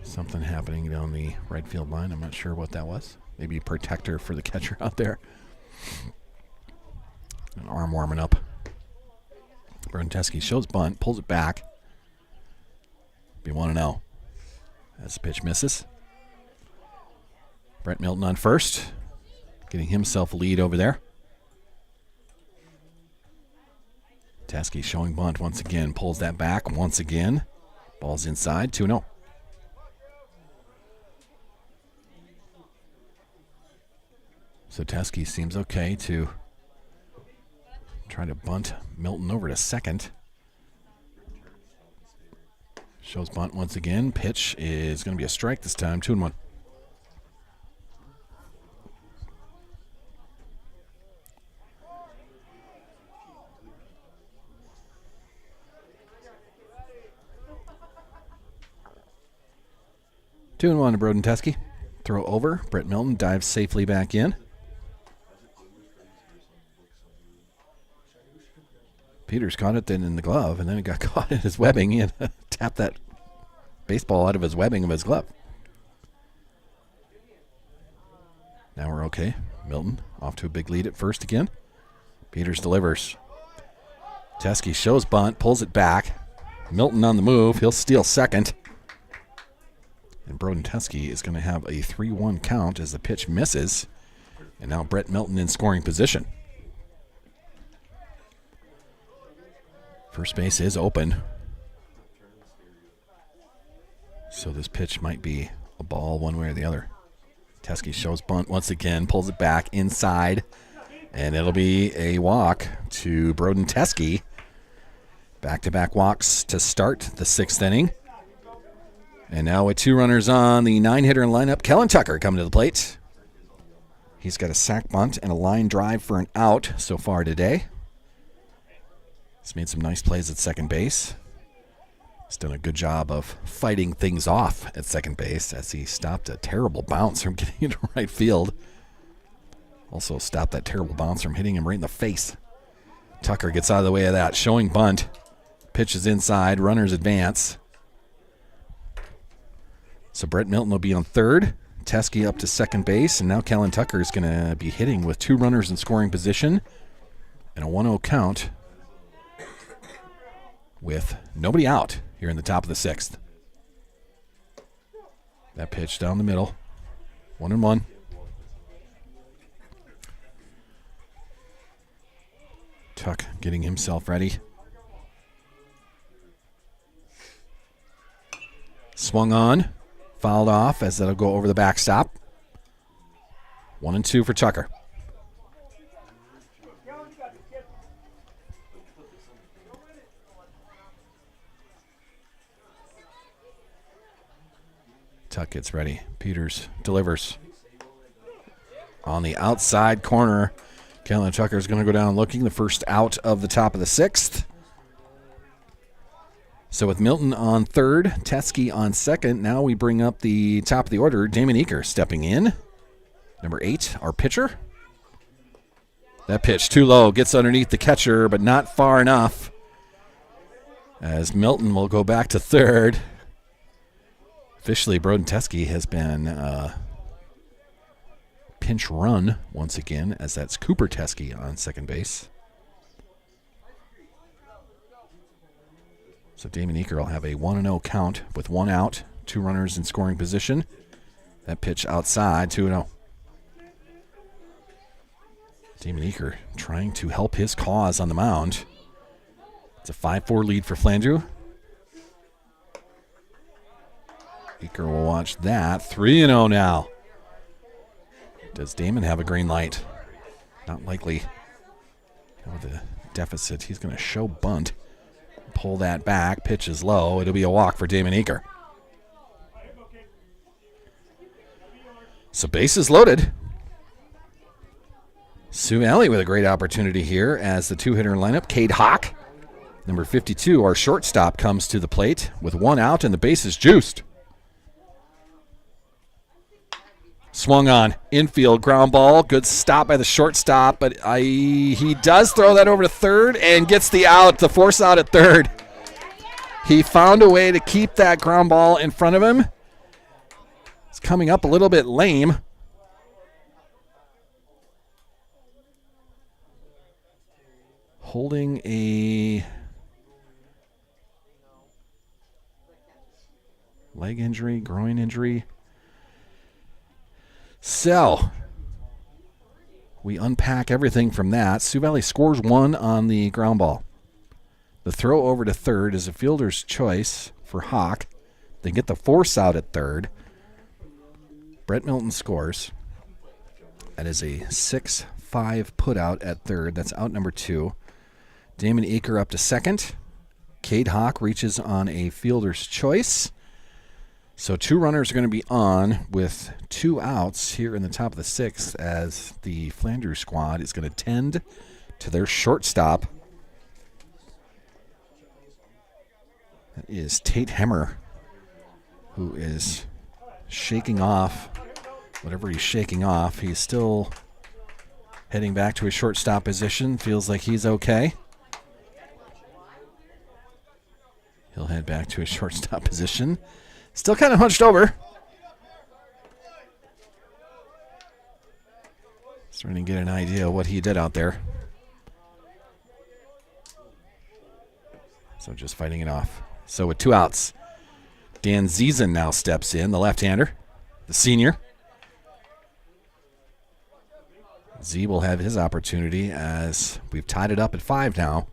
Speaker 1: Something happening down the right field line. I'm not sure what that was. Maybe a protector for the catcher out there. An arm warming up. Broden Teske shows bunt, pulls it back. Be 1-0 as the pitch misses. Brett Milton on first, getting himself a lead over there. Teske showing bunt once again, pulls that back once again. Ball's inside, 2-0. So Teske seems okay to try to bunt Milton over to second. Shows bunt once again. Pitch is going to be a strike this time, 2-1. Two and 1 to Broden Teske. Throw over. Brett Milton dives safely back in. Peters caught it then in the glove, and then it got caught in his webbing. He had to tap that baseball out of his webbing of his glove. Now we're okay. Milton off to a big lead at first again. Peters delivers. Teske shows bunt, pulls it back. Milton on the move. He'll steal second. And Broden Teske is going to have a 3-1 count as the pitch misses. And now Brett Milton in scoring position. First base is open. So this pitch might be a ball one way or the other. Teske shows bunt once again, pulls it back inside, and it'll be a walk to Broden Teske. Back-to-back walks to start the 6th inning. And now with 2 runners on the 9-hitter in lineup, Kellen Tucker coming to the plate. He's got a sac bunt and a line drive for an out so far today. He's made some nice plays at second base. He's done a good job of fighting things off at second base as he stopped a terrible bounce from getting into right field. Also stopped that terrible bounce from hitting him right in the face. Tucker gets out of the way of that, showing bunt. Pitch is inside, runners advance. So Brett Milton will be on third. Teske up to second base, and now Kellen Tucker is going to be hitting with 2 runners in scoring position and a 1-0 count with nobody out here in the top of the 6th. That pitch down the middle. 1-1. Tuck getting himself ready. Swung on. Fouled off as that'll go over the backstop. 1-2 for Tucker. Tuck gets ready. Peters delivers. On the outside corner, Kellen Tucker is going to go down looking. The first out of the top of the 6th. So with Milton on third, Teskey on second, now we bring up the top of the order. Damon Eaker stepping in. Number 8, our pitcher. That pitch too low, gets underneath the catcher, but not far enough. As Milton will go back to third. Officially, Broden Teskey has been pinch run once again, as that's Cooper Teskey on second base. So Damon Eaker will have a 1-0 count with 1 out, 2 runners in scoring position. That pitch outside, 2-0. Damon Eaker trying to help his cause on the mound. It's a 5-4 lead for Flandreau. Eaker will watch that. 3-0 now. Does Damon have a green light? Not likely. With a deficit, he's going to show bunt. Pull that back. Pitch is low. It'll be a walk for Damon Eaker. So bases loaded. Sioux Valley with a great opportunity here as the 2-hitter lineup. Cade Hawk, number 52, our shortstop, comes to the plate with 1 out and the bases juiced. Swung on, infield, ground ball. Good stop by the shortstop, but he does throw that over to third and gets the out, the force out at third. He found a way to keep that ground ball in front of him. It's coming up a little bit lame. Holding a leg injury, groin injury. So, we unpack everything from that. Sioux Valley scores 1 on the ground ball. The throw over to third is a fielder's choice for Hawk. They get the force out at third. Brett Milton scores. That is a 6-5 putout at third. That's out number 2. Damon Eaker up to second. Cade Hawk reaches on a fielder's choice. So 2 runners are going to be on with 2 outs here in the top of the 6th as the Flandreau squad is going to tend to their shortstop. That is Tate Hemmer, who is shaking off whatever he's shaking off. He's still heading back to his shortstop position. Feels like he's okay. He'll head back to his shortstop position. Still kind of hunched over. Starting to get an idea of what he did out there. So just fighting it off. So with 2 outs, Dan Ziesen now steps in, the left-hander, the senior. Z will have his opportunity as we've tied it up at 5 now.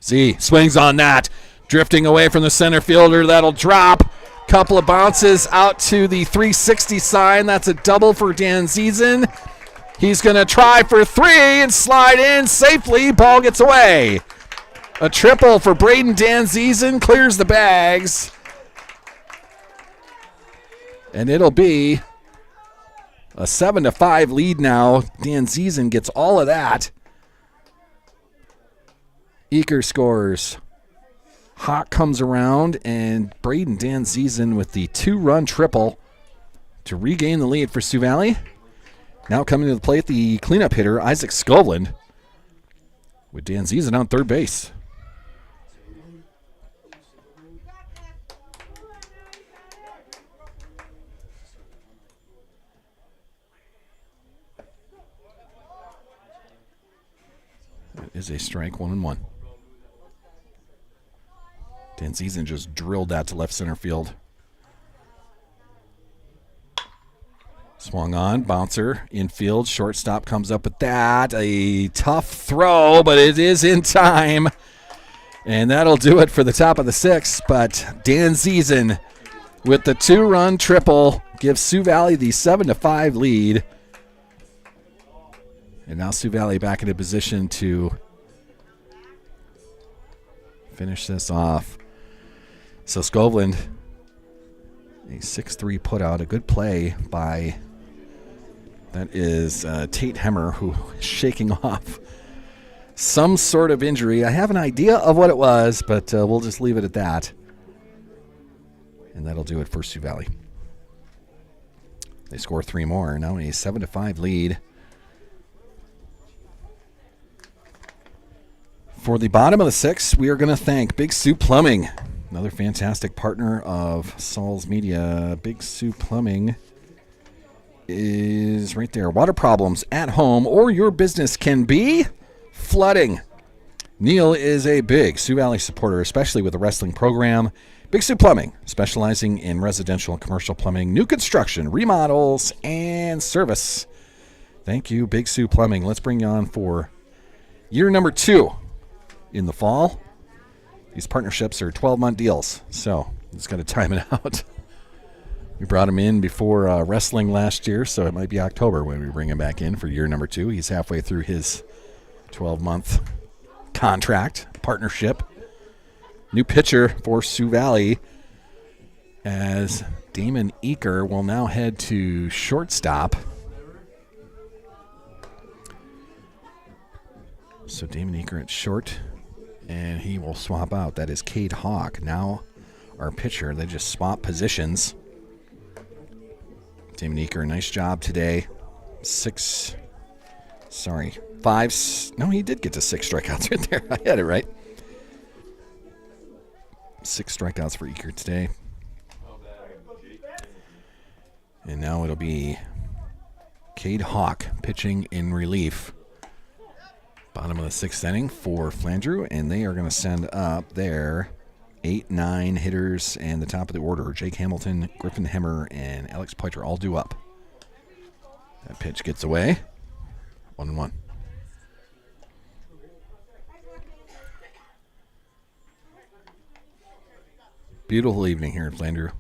Speaker 1: Z swings on that. Drifting away from the center fielder. That'll drop. Couple of bounces out to the 360 sign. That's a double for Dan Ziesen. He's going to try for 3 and slide in safely. Ball gets away. A triple for Braden Dan Ziesen. Clears the bags. And it'll be a 7-5 lead now. Dan Ziesen gets all of that. Eaker scores. Hawk comes around, and Braden Dan Ziesen with the 2-run triple to regain the lead for Sioux Valley. Now coming to the plate, the cleanup hitter, Isaac Skovland, with Dan Ziesen on third base. That is a strike, 1-1. Dan Ziesen just drilled that to left center field. Swung on, bouncer, infield, shortstop comes up with that. A tough throw, but it is in time. And that'll do it for the top of the 6th. But Dan Ziesen with the 2-run triple gives Sioux Valley the 7-5 lead. And now Sioux Valley back in a position to finish this off. So Skovland, a 6-3 putout, a good play by, that is Tate Hemmer, who is shaking off some sort of injury. I have an idea of what it was, but we'll just leave it at that. And that'll do it for Sioux Valley. They score 3 more. Now a 7-5 lead. For the bottom of the 6, we are going to thank Big Sioux Plumbing, another fantastic partner of Saul's Media. Big Sioux Plumbing is right there. Water problems at home or your business can be flooding. Neil is a big Sioux Valley supporter, especially with the wrestling program. Big Sioux Plumbing, specializing in residential and commercial plumbing, new construction, remodels, and service. Thank you, Big Sioux Plumbing. Let's bring you on for year number 2 in the fall. These partnerships are 12-month deals, so just got to time it out. We brought him in before wrestling last year, so it might be October when we bring him back in for year number 2. He's halfway through his 12-month contract, partnership. New pitcher for Sioux Valley as Damon Eaker will now head to shortstop. So Damon Eaker at short, and he will swap out. That is Cade Hawk, now our pitcher. They just swap positions. Damon Eaker, nice job today. 5. No, he did get to 6 strikeouts right there. I had it right. 6 strikeouts for Eaker today. And now it'll be Cade Hawk pitching in relief. Bottom of the 6th inning for Flandreau, and they are going to send up their 8-9 hitters and the top of the order. Jake Hamilton, Griffin Hemmer, and Alex Poiter all due up. That pitch gets away. 1-1. Beautiful evening here in Flandreau.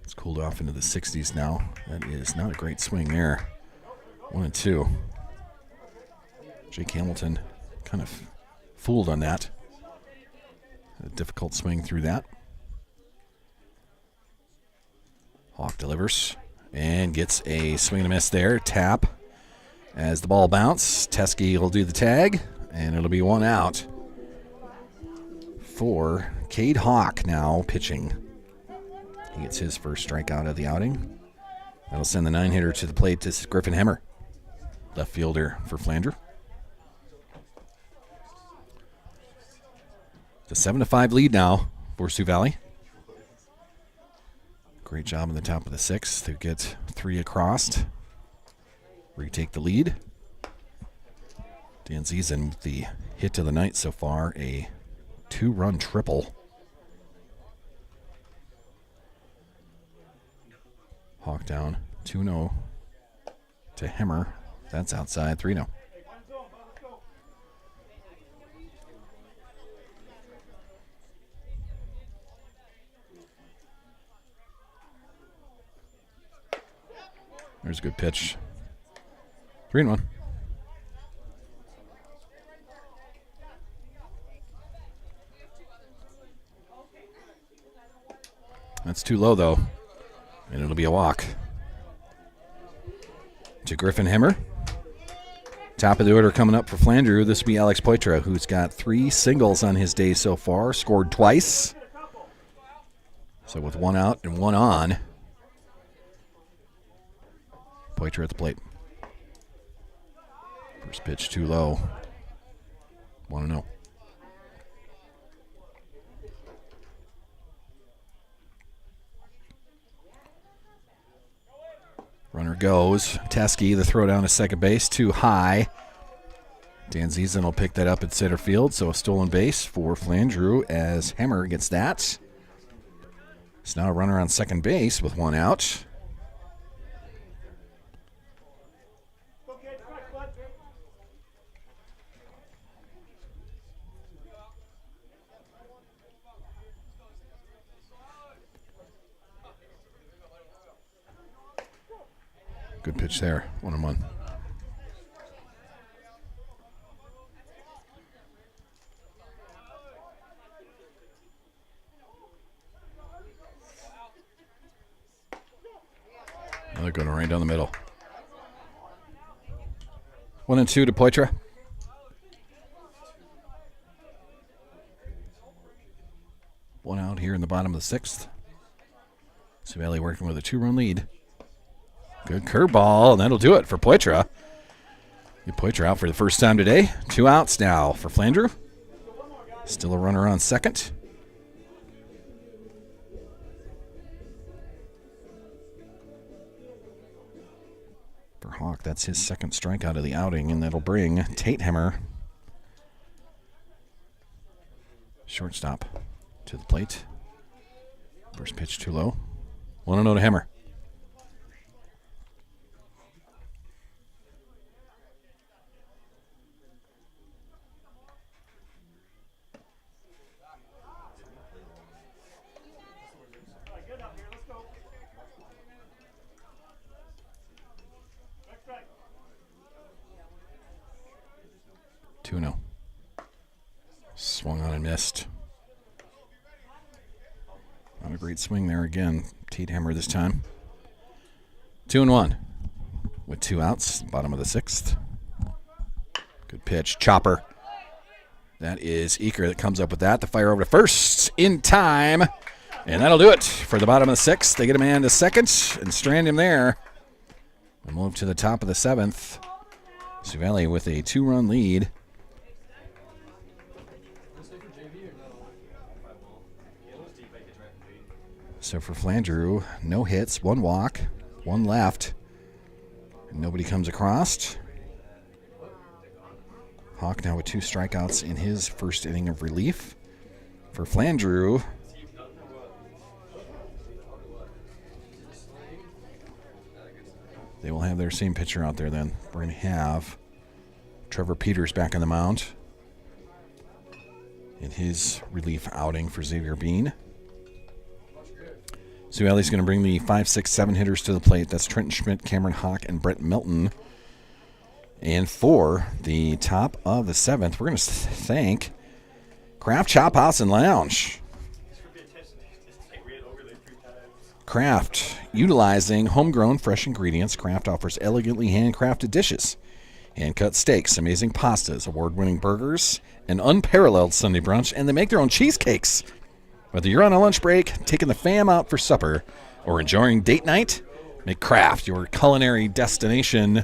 Speaker 1: It's cooled off into the 60s now. That is not a great swing there. 1-2. Jake Hamilton kind of fooled on that. A difficult swing through that. Hawk delivers and gets a swing and a miss there. Tap as the ball bounces. Teskey will do the tag, and it'll be 1 out for Cade Hawk now pitching. He gets his first strikeout of the outing. That'll send the 9-hitter to the plate. This is Griffin Hemmer, left fielder for Flandreau. It's a 7-5 lead now for Sioux Valley. Great job on the top of the 6th to get 3 across. Retake the lead. Dan Ziesen with the hit of the night so far, a 2-run triple. Hawk down 2-0 to Hemmer. That's outside 3-0. There's a good pitch. 3-1. That's too low, though, and it'll be a walk. To Griffin Hemmer. Top of the order coming up for Flandreau. This will be Alex Poitra, who's got 3 singles on his day so far, scored twice. So with 1 out and 1 on, Poitra at the plate. First pitch too low. 1-0. Runner goes. Teskey, the throw down to second base, too high. Dan Ziesen will pick that up at center field, so a stolen base for Flandreau as Hemmer gets that. It's now a runner on second base with 1 out. Good pitch there, 1-1. Another good one right down the middle. 1-2 to Poitras. One out here in the bottom of the sixth. Sioux Valley working with a 2-run lead. Good curveball, and that'll do it for Poitras. Get Poitras out for the first time today. 2 outs now for Flandreau. Still a runner on second. For Hawk, that's his second strikeout of the outing, and that'll bring Tatehammer, shortstop, to the plate. First pitch too low. 1-0 to Hammer. Swung on and missed. Not a great swing there again. Tatehammer this time. 2-1 with 2 outs, bottom of the sixth. Good pitch. Chopper. That is Eaker that comes up with that. The fire over to first in time. And that'll do it for the bottom of the sixth. They get a man to second and strand him there. And move to the top of the seventh. Sioux Valley with a 2-run lead. So for Flandreau, no hits, 1 walk, 1 left. And nobody comes across. Hawk now with 2 strikeouts in his first inning of relief. For Flandreau, they will have their same pitcher out there then. We're going to have Trevor Peters back on the mound in his relief outing for Xavier Bean. Sioux Valley's going to bring the 5, 6, 7 hitters to the plate. That's Trenton Schmidt, Cameron Hawk, and Brett Milton. And for the top of the seventh, we're going to thank Kraft Chop House and Lounge. Kraft, utilizing homegrown fresh ingredients, Kraft offers elegantly handcrafted dishes, hand-cut steaks, amazing pastas, award-winning burgers, an unparalleled Sunday brunch, and they make their own cheesecakes. Whether you're on a lunch break, taking the fam out for supper, or enjoying date night, make Kraft your culinary destination.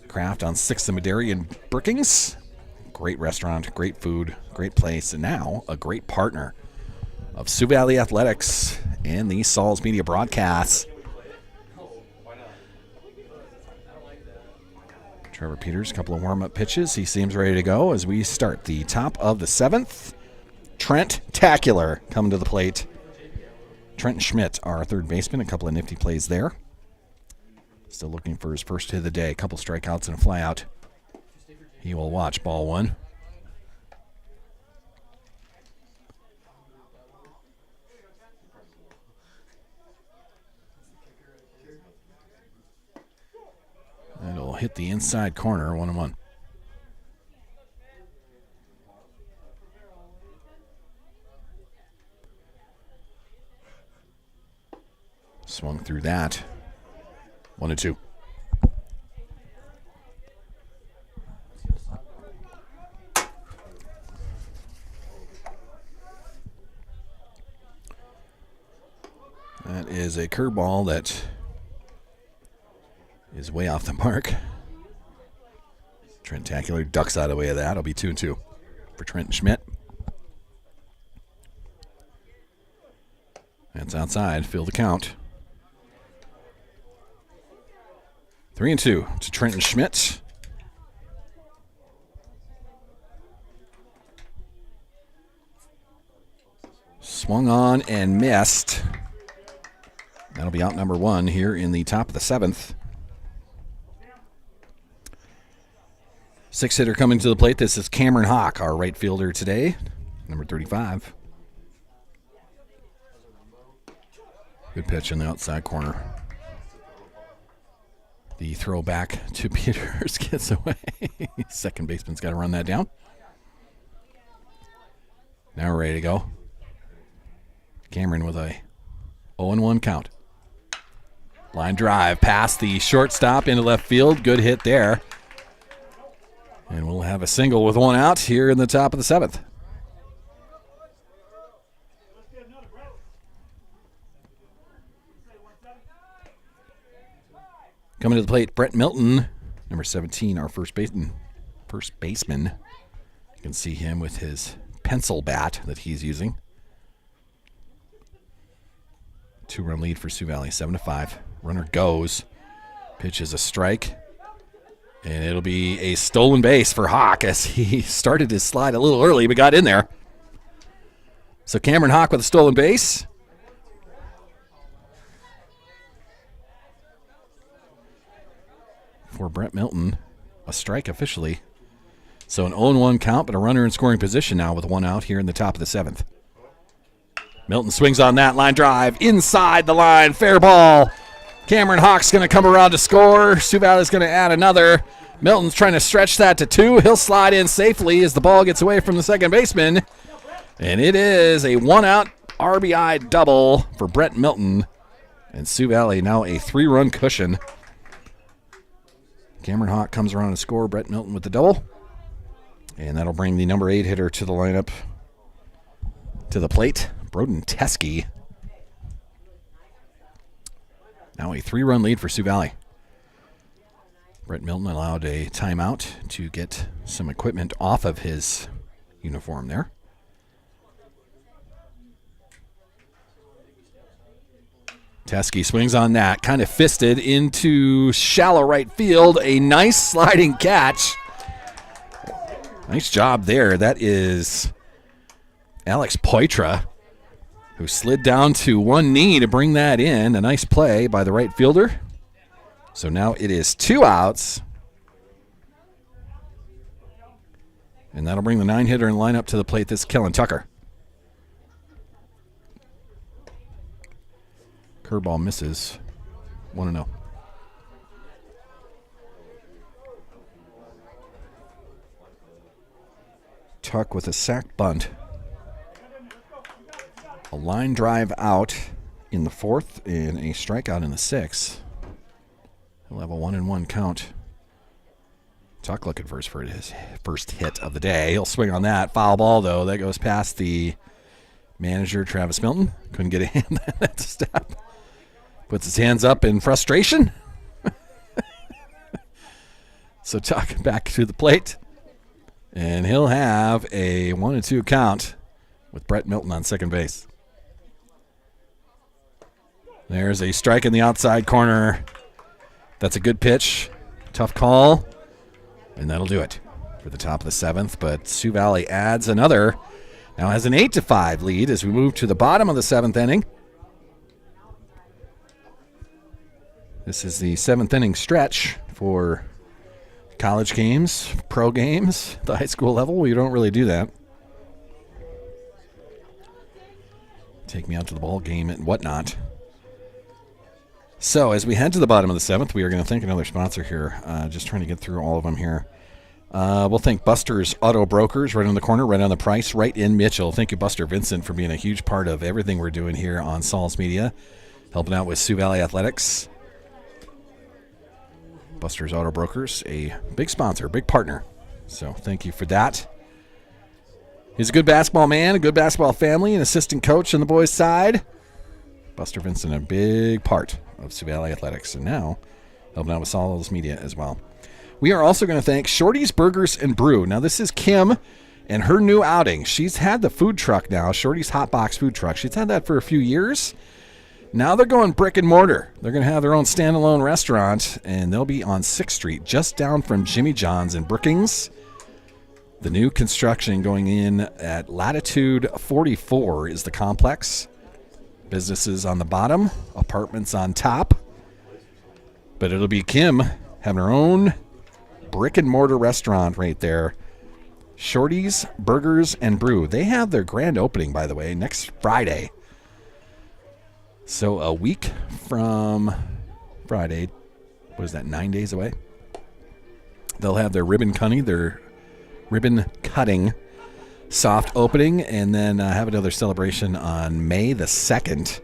Speaker 1: Kraft on 6th and Madera in Brookings. Great restaurant, great food, great place, and now a great partner of Sioux Valley Athletics and the Sauls Media broadcasts. Trevor Peters, a couple of warm-up pitches. He seems ready to go as we start the top of the seventh. Trent Tacular coming to the plate. Trenton Schmidt, our third baseman, a couple of nifty plays there. Still looking for his first hit of the day. A couple strikeouts and a flyout. He will watch ball 1. It'll hit the inside corner, 1-1. Swung through that. 1-2. That is a curveball that is way off the mark. Trent Tacular ducks out of the way of that. It'll be 2-2 for Trenton Schmidt. That's outside. Fill the count. 3-2 to Trenton Schmidt. Swung on and missed. That'll be out number 1 here in the top of the seventh. 6th hitter coming to the plate. This is Cameron Hawk, our right fielder today, number 35. Good pitch in the outside corner. The throw back to Peters gets away. Second baseman's got to run that down. Now we're ready to go. Cameron with a 0-1 count. Line drive past the shortstop into left field. Good hit there. And we'll have a single with one out here in the top of the 7th. Coming to the plate, Brett Milton, number 17, our first baseman. You can see him with his pencil bat that he's using. 2-run lead for Sioux Valley, 7-5. Runner goes. Pitch is a strike. And it'll be a stolen base for Hawk as he started his slide a little early but got in there. So Cameron Hawk with a stolen base. For Brett Milton, a strike officially. So an 0-1 count, but a runner in scoring position now with one out here in the top of the 7th. Milton swings on that line drive inside the line. Fair ball. Cameron Hawk's going to come around to score. Sioux Valley's going to add another. Milton's trying to stretch that to 2. He'll slide in safely as the ball gets away from the second baseman. And it is a 1-out RBI double for Brett Milton. And Sioux Valley now a 3-run cushion. Cameron Hawk comes around to score. Brett Milton with the double. And that'll bring the number 8 hitter to the lineup, to the plate, Broden Teskey. Now a 3-run lead for Sioux Valley. Brett Milton allowed a timeout to get some equipment off of his uniform there. Teskey swings on that, kind of fisted into shallow right field. A nice sliding catch. Nice job there. That is Alex Poitra, who slid down to one knee to bring that in. A nice play by the right fielder. So now it is 2 outs. And that'll bring the 9-hitter in lineup to the plate. This is Kellen Tucker. Curveball misses. 1-0. Tuck with a sac bunt. A line drive out in the 4th and a strikeout in the 6th. He'll have a 1-1 count. Tuck looking for his first hit of the day. He'll swing on that. Foul ball, though. That goes past the manager, Travis Milton. Couldn't get a hand on that step. Puts his hands up in frustration. So Tuck back to the plate. And he'll have a 1-2 count with Brett Milton on second base. There's a strike in the outside corner. That's a good pitch. Tough call. And that'll do it for the top of the 7th. But Sioux Valley adds another. Now has an 8-5 lead as we move to the bottom of the 7th inning. This is the 7th inning stretch for college games, pro games, the high school level. We don't really do that. Take me out to the ball game and whatnot. So as we head to the bottom of the 7th, we are going to thank another sponsor here. Just trying to get through all of them here. We'll thank Buster's Auto Brokers right on the corner, right on the price, right in Mitchell. Thank you, Buster Vincent, for being a huge part of everything we're doing here on Sauls Media, helping out with Sioux Valley Athletics. Buster's Auto Brokers, a big sponsor, big partner. So thank you for that. He's a good basketball man, a good basketball family, an assistant coach on the boys' side. Buster Vincent, a big part of Sioux Valley Athletics, and now helping out with Sauls Media as well. We are also going to thank Shorty's Burgers and Brew. Now, this is Kim and her new outing. She's had the food truck now, Shorty's Hot Box Food Truck. She's had that for a few years. Now they're going brick and mortar. They're going to have their own standalone restaurant, and they'll be on 6th Street, just down from Jimmy John's in Brookings. The new construction going in at Latitude 44 is the complex. Businesses on the bottom, apartments on top. But it'll be Kim having her own brick and mortar restaurant right there. Shorty's Burgers and Brew. They have their grand opening, by the way, next Friday. So a week from Friday, what is that, 9 days away? They'll have their ribbon cutting soft opening, and then have another celebration on May the 2nd,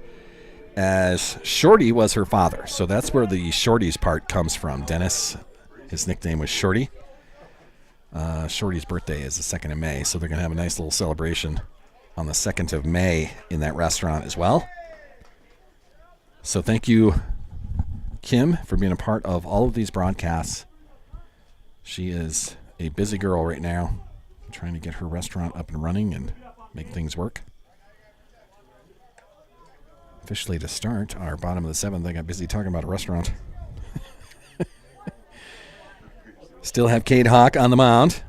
Speaker 1: as Shorty was her father. So that's where the Shorty's part comes from. Dennis, his nickname was Shorty. Shorty's birthday is the 2nd of May, so they're going to have a nice little celebration on the 2nd of May in that restaurant as well. So thank you, Kim, for being a part of all of these broadcasts. She is a busy girl right now, trying to get her restaurant up and running and make things work. Officially to start our bottom of the 7th, I got busy talking about a restaurant. Still have Cade Hawk on the mound,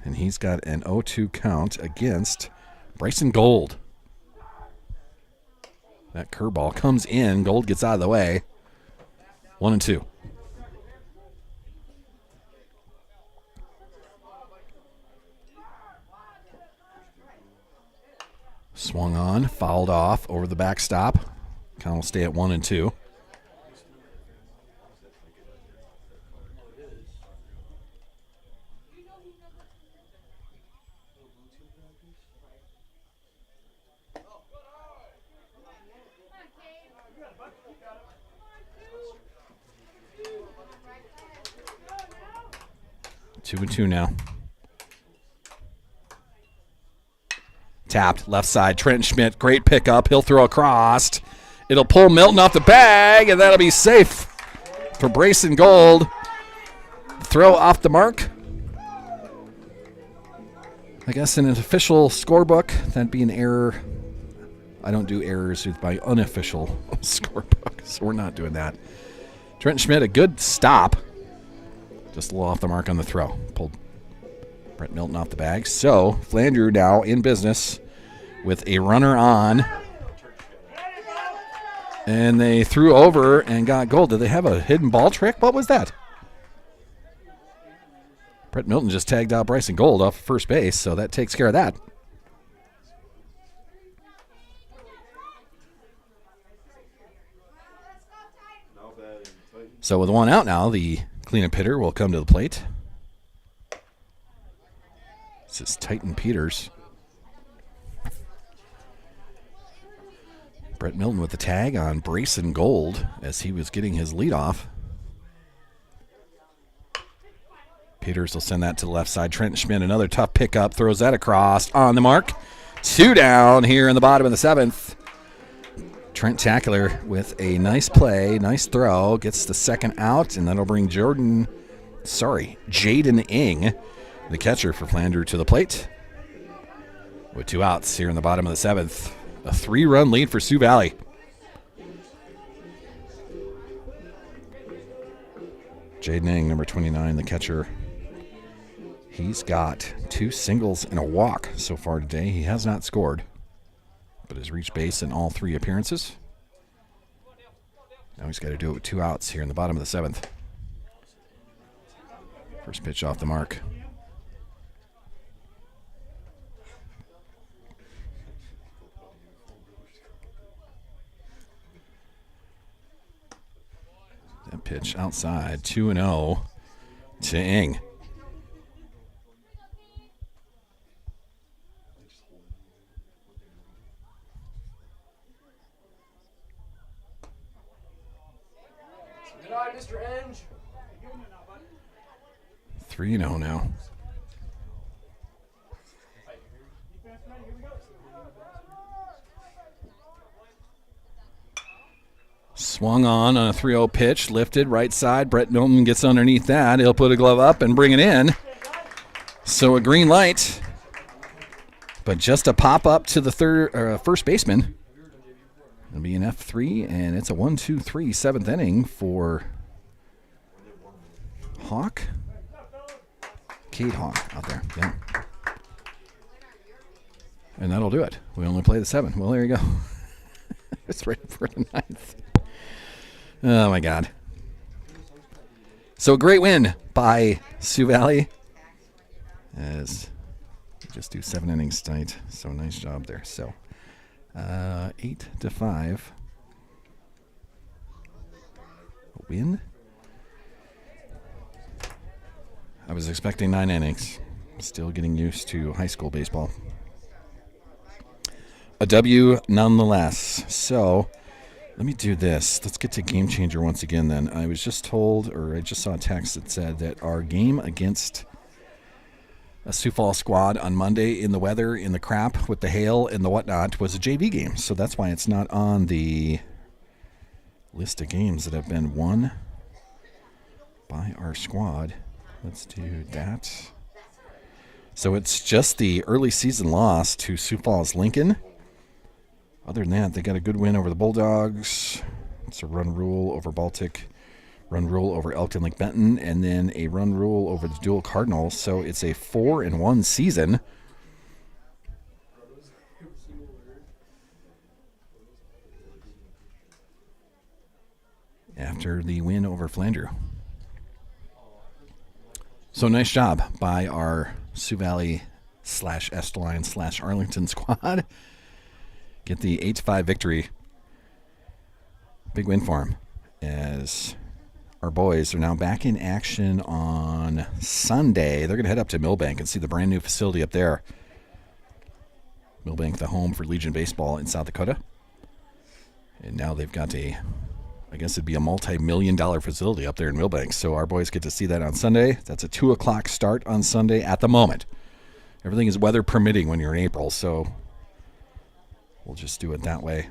Speaker 1: and he's got an 0-2 count against Bryson Gold. That curveball comes in. Gold gets out of the way. 1-2. Swung on, fouled off over the backstop. Count will stay at 1-2. Two and two now. Tapped, left side. Trent Schmidt, great pickup. He'll throw across. It'll pull Milton off the bag, and that'll be safe for Bryson Gold. Throw off the mark. I guess in an official scorebook, that'd be an error. I don't do errors with my unofficial scorebook, so we're not doing that. Trent Schmidt, a good stop. Just a little off the mark on the throw. Pulled Brett Milton off the bag. So Flandreau now in business with a runner on. And they threw over and got Gold. Did they have a hidden ball trick? What was that? Brett Milton just tagged out Bryson Gold off first base, so that takes care of that. So with one out now, the cleanup hitter will come to the plate. This is Titan Peters. Brett Milton with the tag on Bryson Gold as he was getting his lead off. Peters will send that to the left side. Trent Schmidt, another tough pickup, throws that across on the mark. 2 down here in the bottom of the 7th. Trent Tackler with a nice play, nice throw, gets the second out, and that'll bring Jaden Ing, the catcher for Flandreau, to the plate. With 2 outs here in the bottom of the 7th. A 3-run lead for Sioux Valley. Jaden Ing, number 29, the catcher. He's got 2 singles and a walk so far today. He has not scored, but has reached base in all 3 appearances. Now he's got to do it with 2 outs here in the bottom of the 7th. First pitch off the mark. That pitch outside, 2-0 to Ing.
Speaker 2: Good eye, Mr. Eng.
Speaker 1: 3-0 now. Swung on a 3-0 pitch, lifted right side. Brett Milton gets underneath that. He'll put a glove up and bring it in. So a green light, but just a pop up to the first baseman. It'll be an F3, and it's a 1-2-3 7th inning for Hawk. Cade Hawk out there. Yeah. And that'll do it. We only play the 7. Well, there you go. It's right for the 9th. Oh, my God. So a great win by Sioux Valley. As we just do 7 innings tonight. So nice job there. So 8-5. A win. I was expecting 9 innings. Still getting used to high school baseball. A W nonetheless. So let me do this. Let's get to Game Changer once again then. I was just told, or I just saw a text that said that our game against a Sioux Falls squad on Monday in the weather, in the crap, with the hail and the whatnot, was a JV game. So that's why it's not on the list of games that have been won by our squad. Let's do that. So it's just the early season loss to Sioux Falls Lincoln. Other than that, they got a good win over the Bulldogs. It's a run rule over Baltic, run rule over Elkton Lake Benton, and then a run rule over the Dual Cardinals. So it's a 4-1 season. After the win over Flandreau. So nice job by our Sioux Valley / Esterline / Arlington squad. Get the 8-5 victory. Big win for them, as our boys are now back in action on Sunday. They're going to head up to Millbank and see the brand new facility up there. Millbank, the home for Legion Baseball in South Dakota. And now they've got I guess it'd be a multi-million-dollar facility up there in Millbank. So our boys get to see that on Sunday. That's a 2 o'clock start on Sunday at the moment. Everything is weather permitting when you're in April, so we'll just do it that way.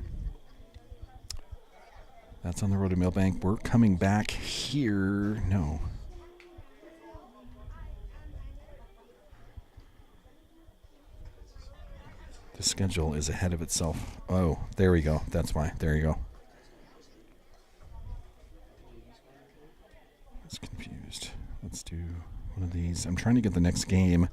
Speaker 1: That's on the road to Millbank. We're coming back here. No. The schedule is ahead of itself. Oh, there we go. That's why. There you go. I was confused. Let's do one of these. I'm trying to get the next game,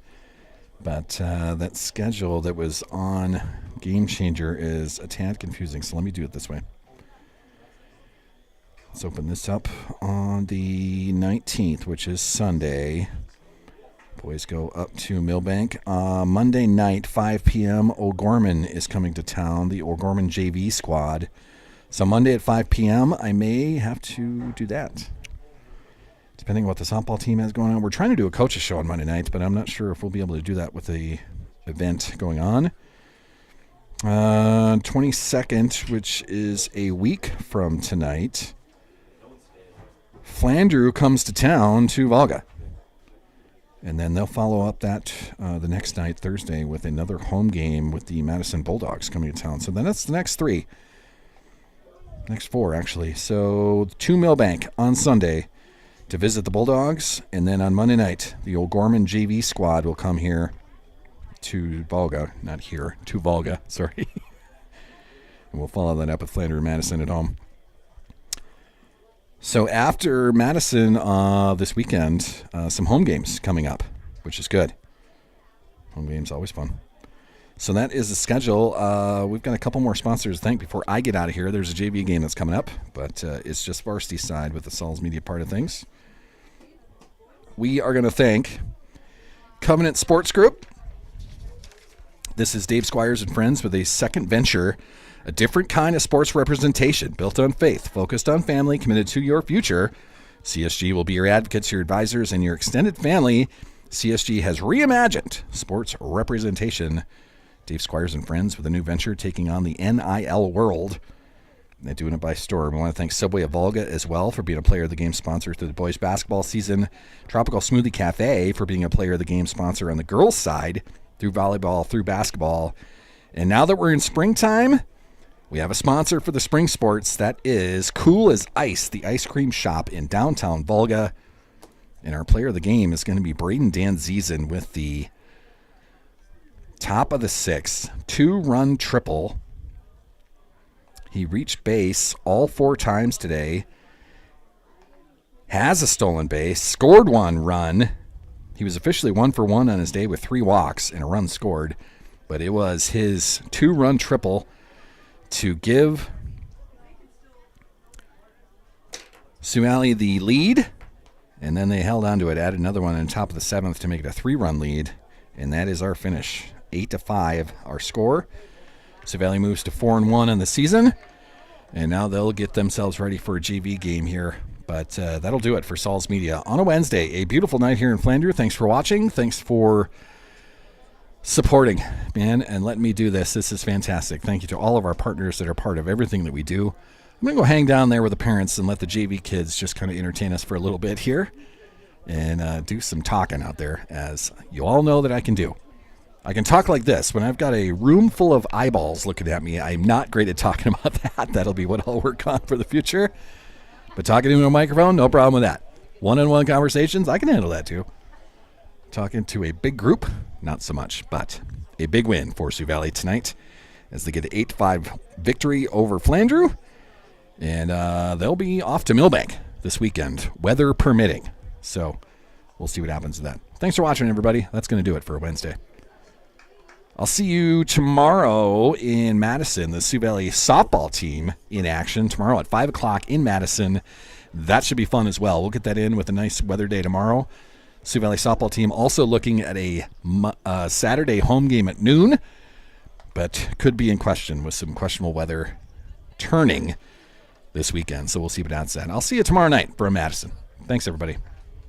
Speaker 1: but that schedule that was on Game Changer is a tad confusing, so let me do it this way. Let's open this up on the 19th, which is Sunday. Boys go up to Millbank. Monday night, 5 p.m., O'Gorman is coming to town, the O'Gorman JV squad. So Monday at 5 p.m., I may have to do that, depending on what the softball team has going on. We're trying to do a coaches show on Monday night, but I'm not sure if we'll be able to do that with the event going on. 22nd, which is a week from tonight, Flandreau comes to town to Volga. And then they'll follow up that the next night, Thursday, with another home game with the Madison Bulldogs coming to town. So then that's the next 3. Next 4, actually. So to Millbank on Sunday to visit the Bulldogs. And then on Monday night, the O'Gorman JV squad will come here to Volga. Not here, to Volga, sorry. And we'll follow that up with Flandreau and Madison at home. So after Madison this weekend, some home games coming up, which is good. Home games, always fun. So that is the schedule. We've got a couple more sponsors to thank before I get out of here. There's a JV game that's coming up, but it's just varsity side with the Sols Media part of things. We are going to thank Covenant Sports Group. This is Dave Squires and friends with a second venture, a different kind of sports representation built on faith, focused on family, committed to your future. CSG will be your advocates, your advisors, and your extended family. CSG has reimagined sports representation. Dave Squires and friends with a new venture taking on the NIL world. They're doing it by storm. We want to thank Subway of Volga as well for being a player of the game sponsor through the boys basketball season. Tropical Smoothie Cafe for being a player of the game sponsor on the girls side through volleyball, through basketball. And now that we're in springtime, we have a sponsor for the spring sports. That is Cool as Ice, the ice cream shop in downtown Volga. And our player of the game is going to be Braden Danzizen with the top of the 6th, 2-run triple. He reached base all 4 times today. Has a stolen base, scored 1 run. He was officially 1 for 1 on his day with 3 walks and a run scored. But it was his 2-run triple to give Sioux Valley the lead. And then they held on to it, added another one on top of the 7th to make it a 3-run lead. And that is our finish. 8-5, our score. Sioux Valley moves to 4-1 in the season. And now they'll get themselves ready for a JV game here. But that'll do it for Sols Media on a Wednesday. A beautiful night here in Flandreau. Thanks for watching. Thanks for supporting, man, and letting me do this. This is fantastic. Thank you to all of our partners that are part of everything that we do. I'm going to go hang down there with the parents and let the JV kids just kind of entertain us for a little bit here. and do some talking out there, as you all know that I can do. I can talk like this. When I've got a room full of eyeballs looking at me, I'm not great at talking about that. That'll be what I'll work on for the future. But talking into a microphone, no problem with that. One-on-one conversations, I can handle that too. Talking to a big group, not so much. But a big win for Sioux Valley tonight as they get an 8-5 victory over Flandreau. And they'll be off to Millbank this weekend, weather permitting. So we'll see what happens with that. Thanks for watching, everybody. That's going to do it for Wednesday. I'll see you tomorrow in Madison, the Sioux Valley softball team in action tomorrow at 5 o'clock in Madison. That should be fun as well. We'll get that in with a nice weather day tomorrow. Sioux Valley softball team also looking at a Saturday home game at noon, but could be in question with some questionable weather turning this weekend. So we'll see what that's at. I'll see you tomorrow night from Madison. Thanks, everybody.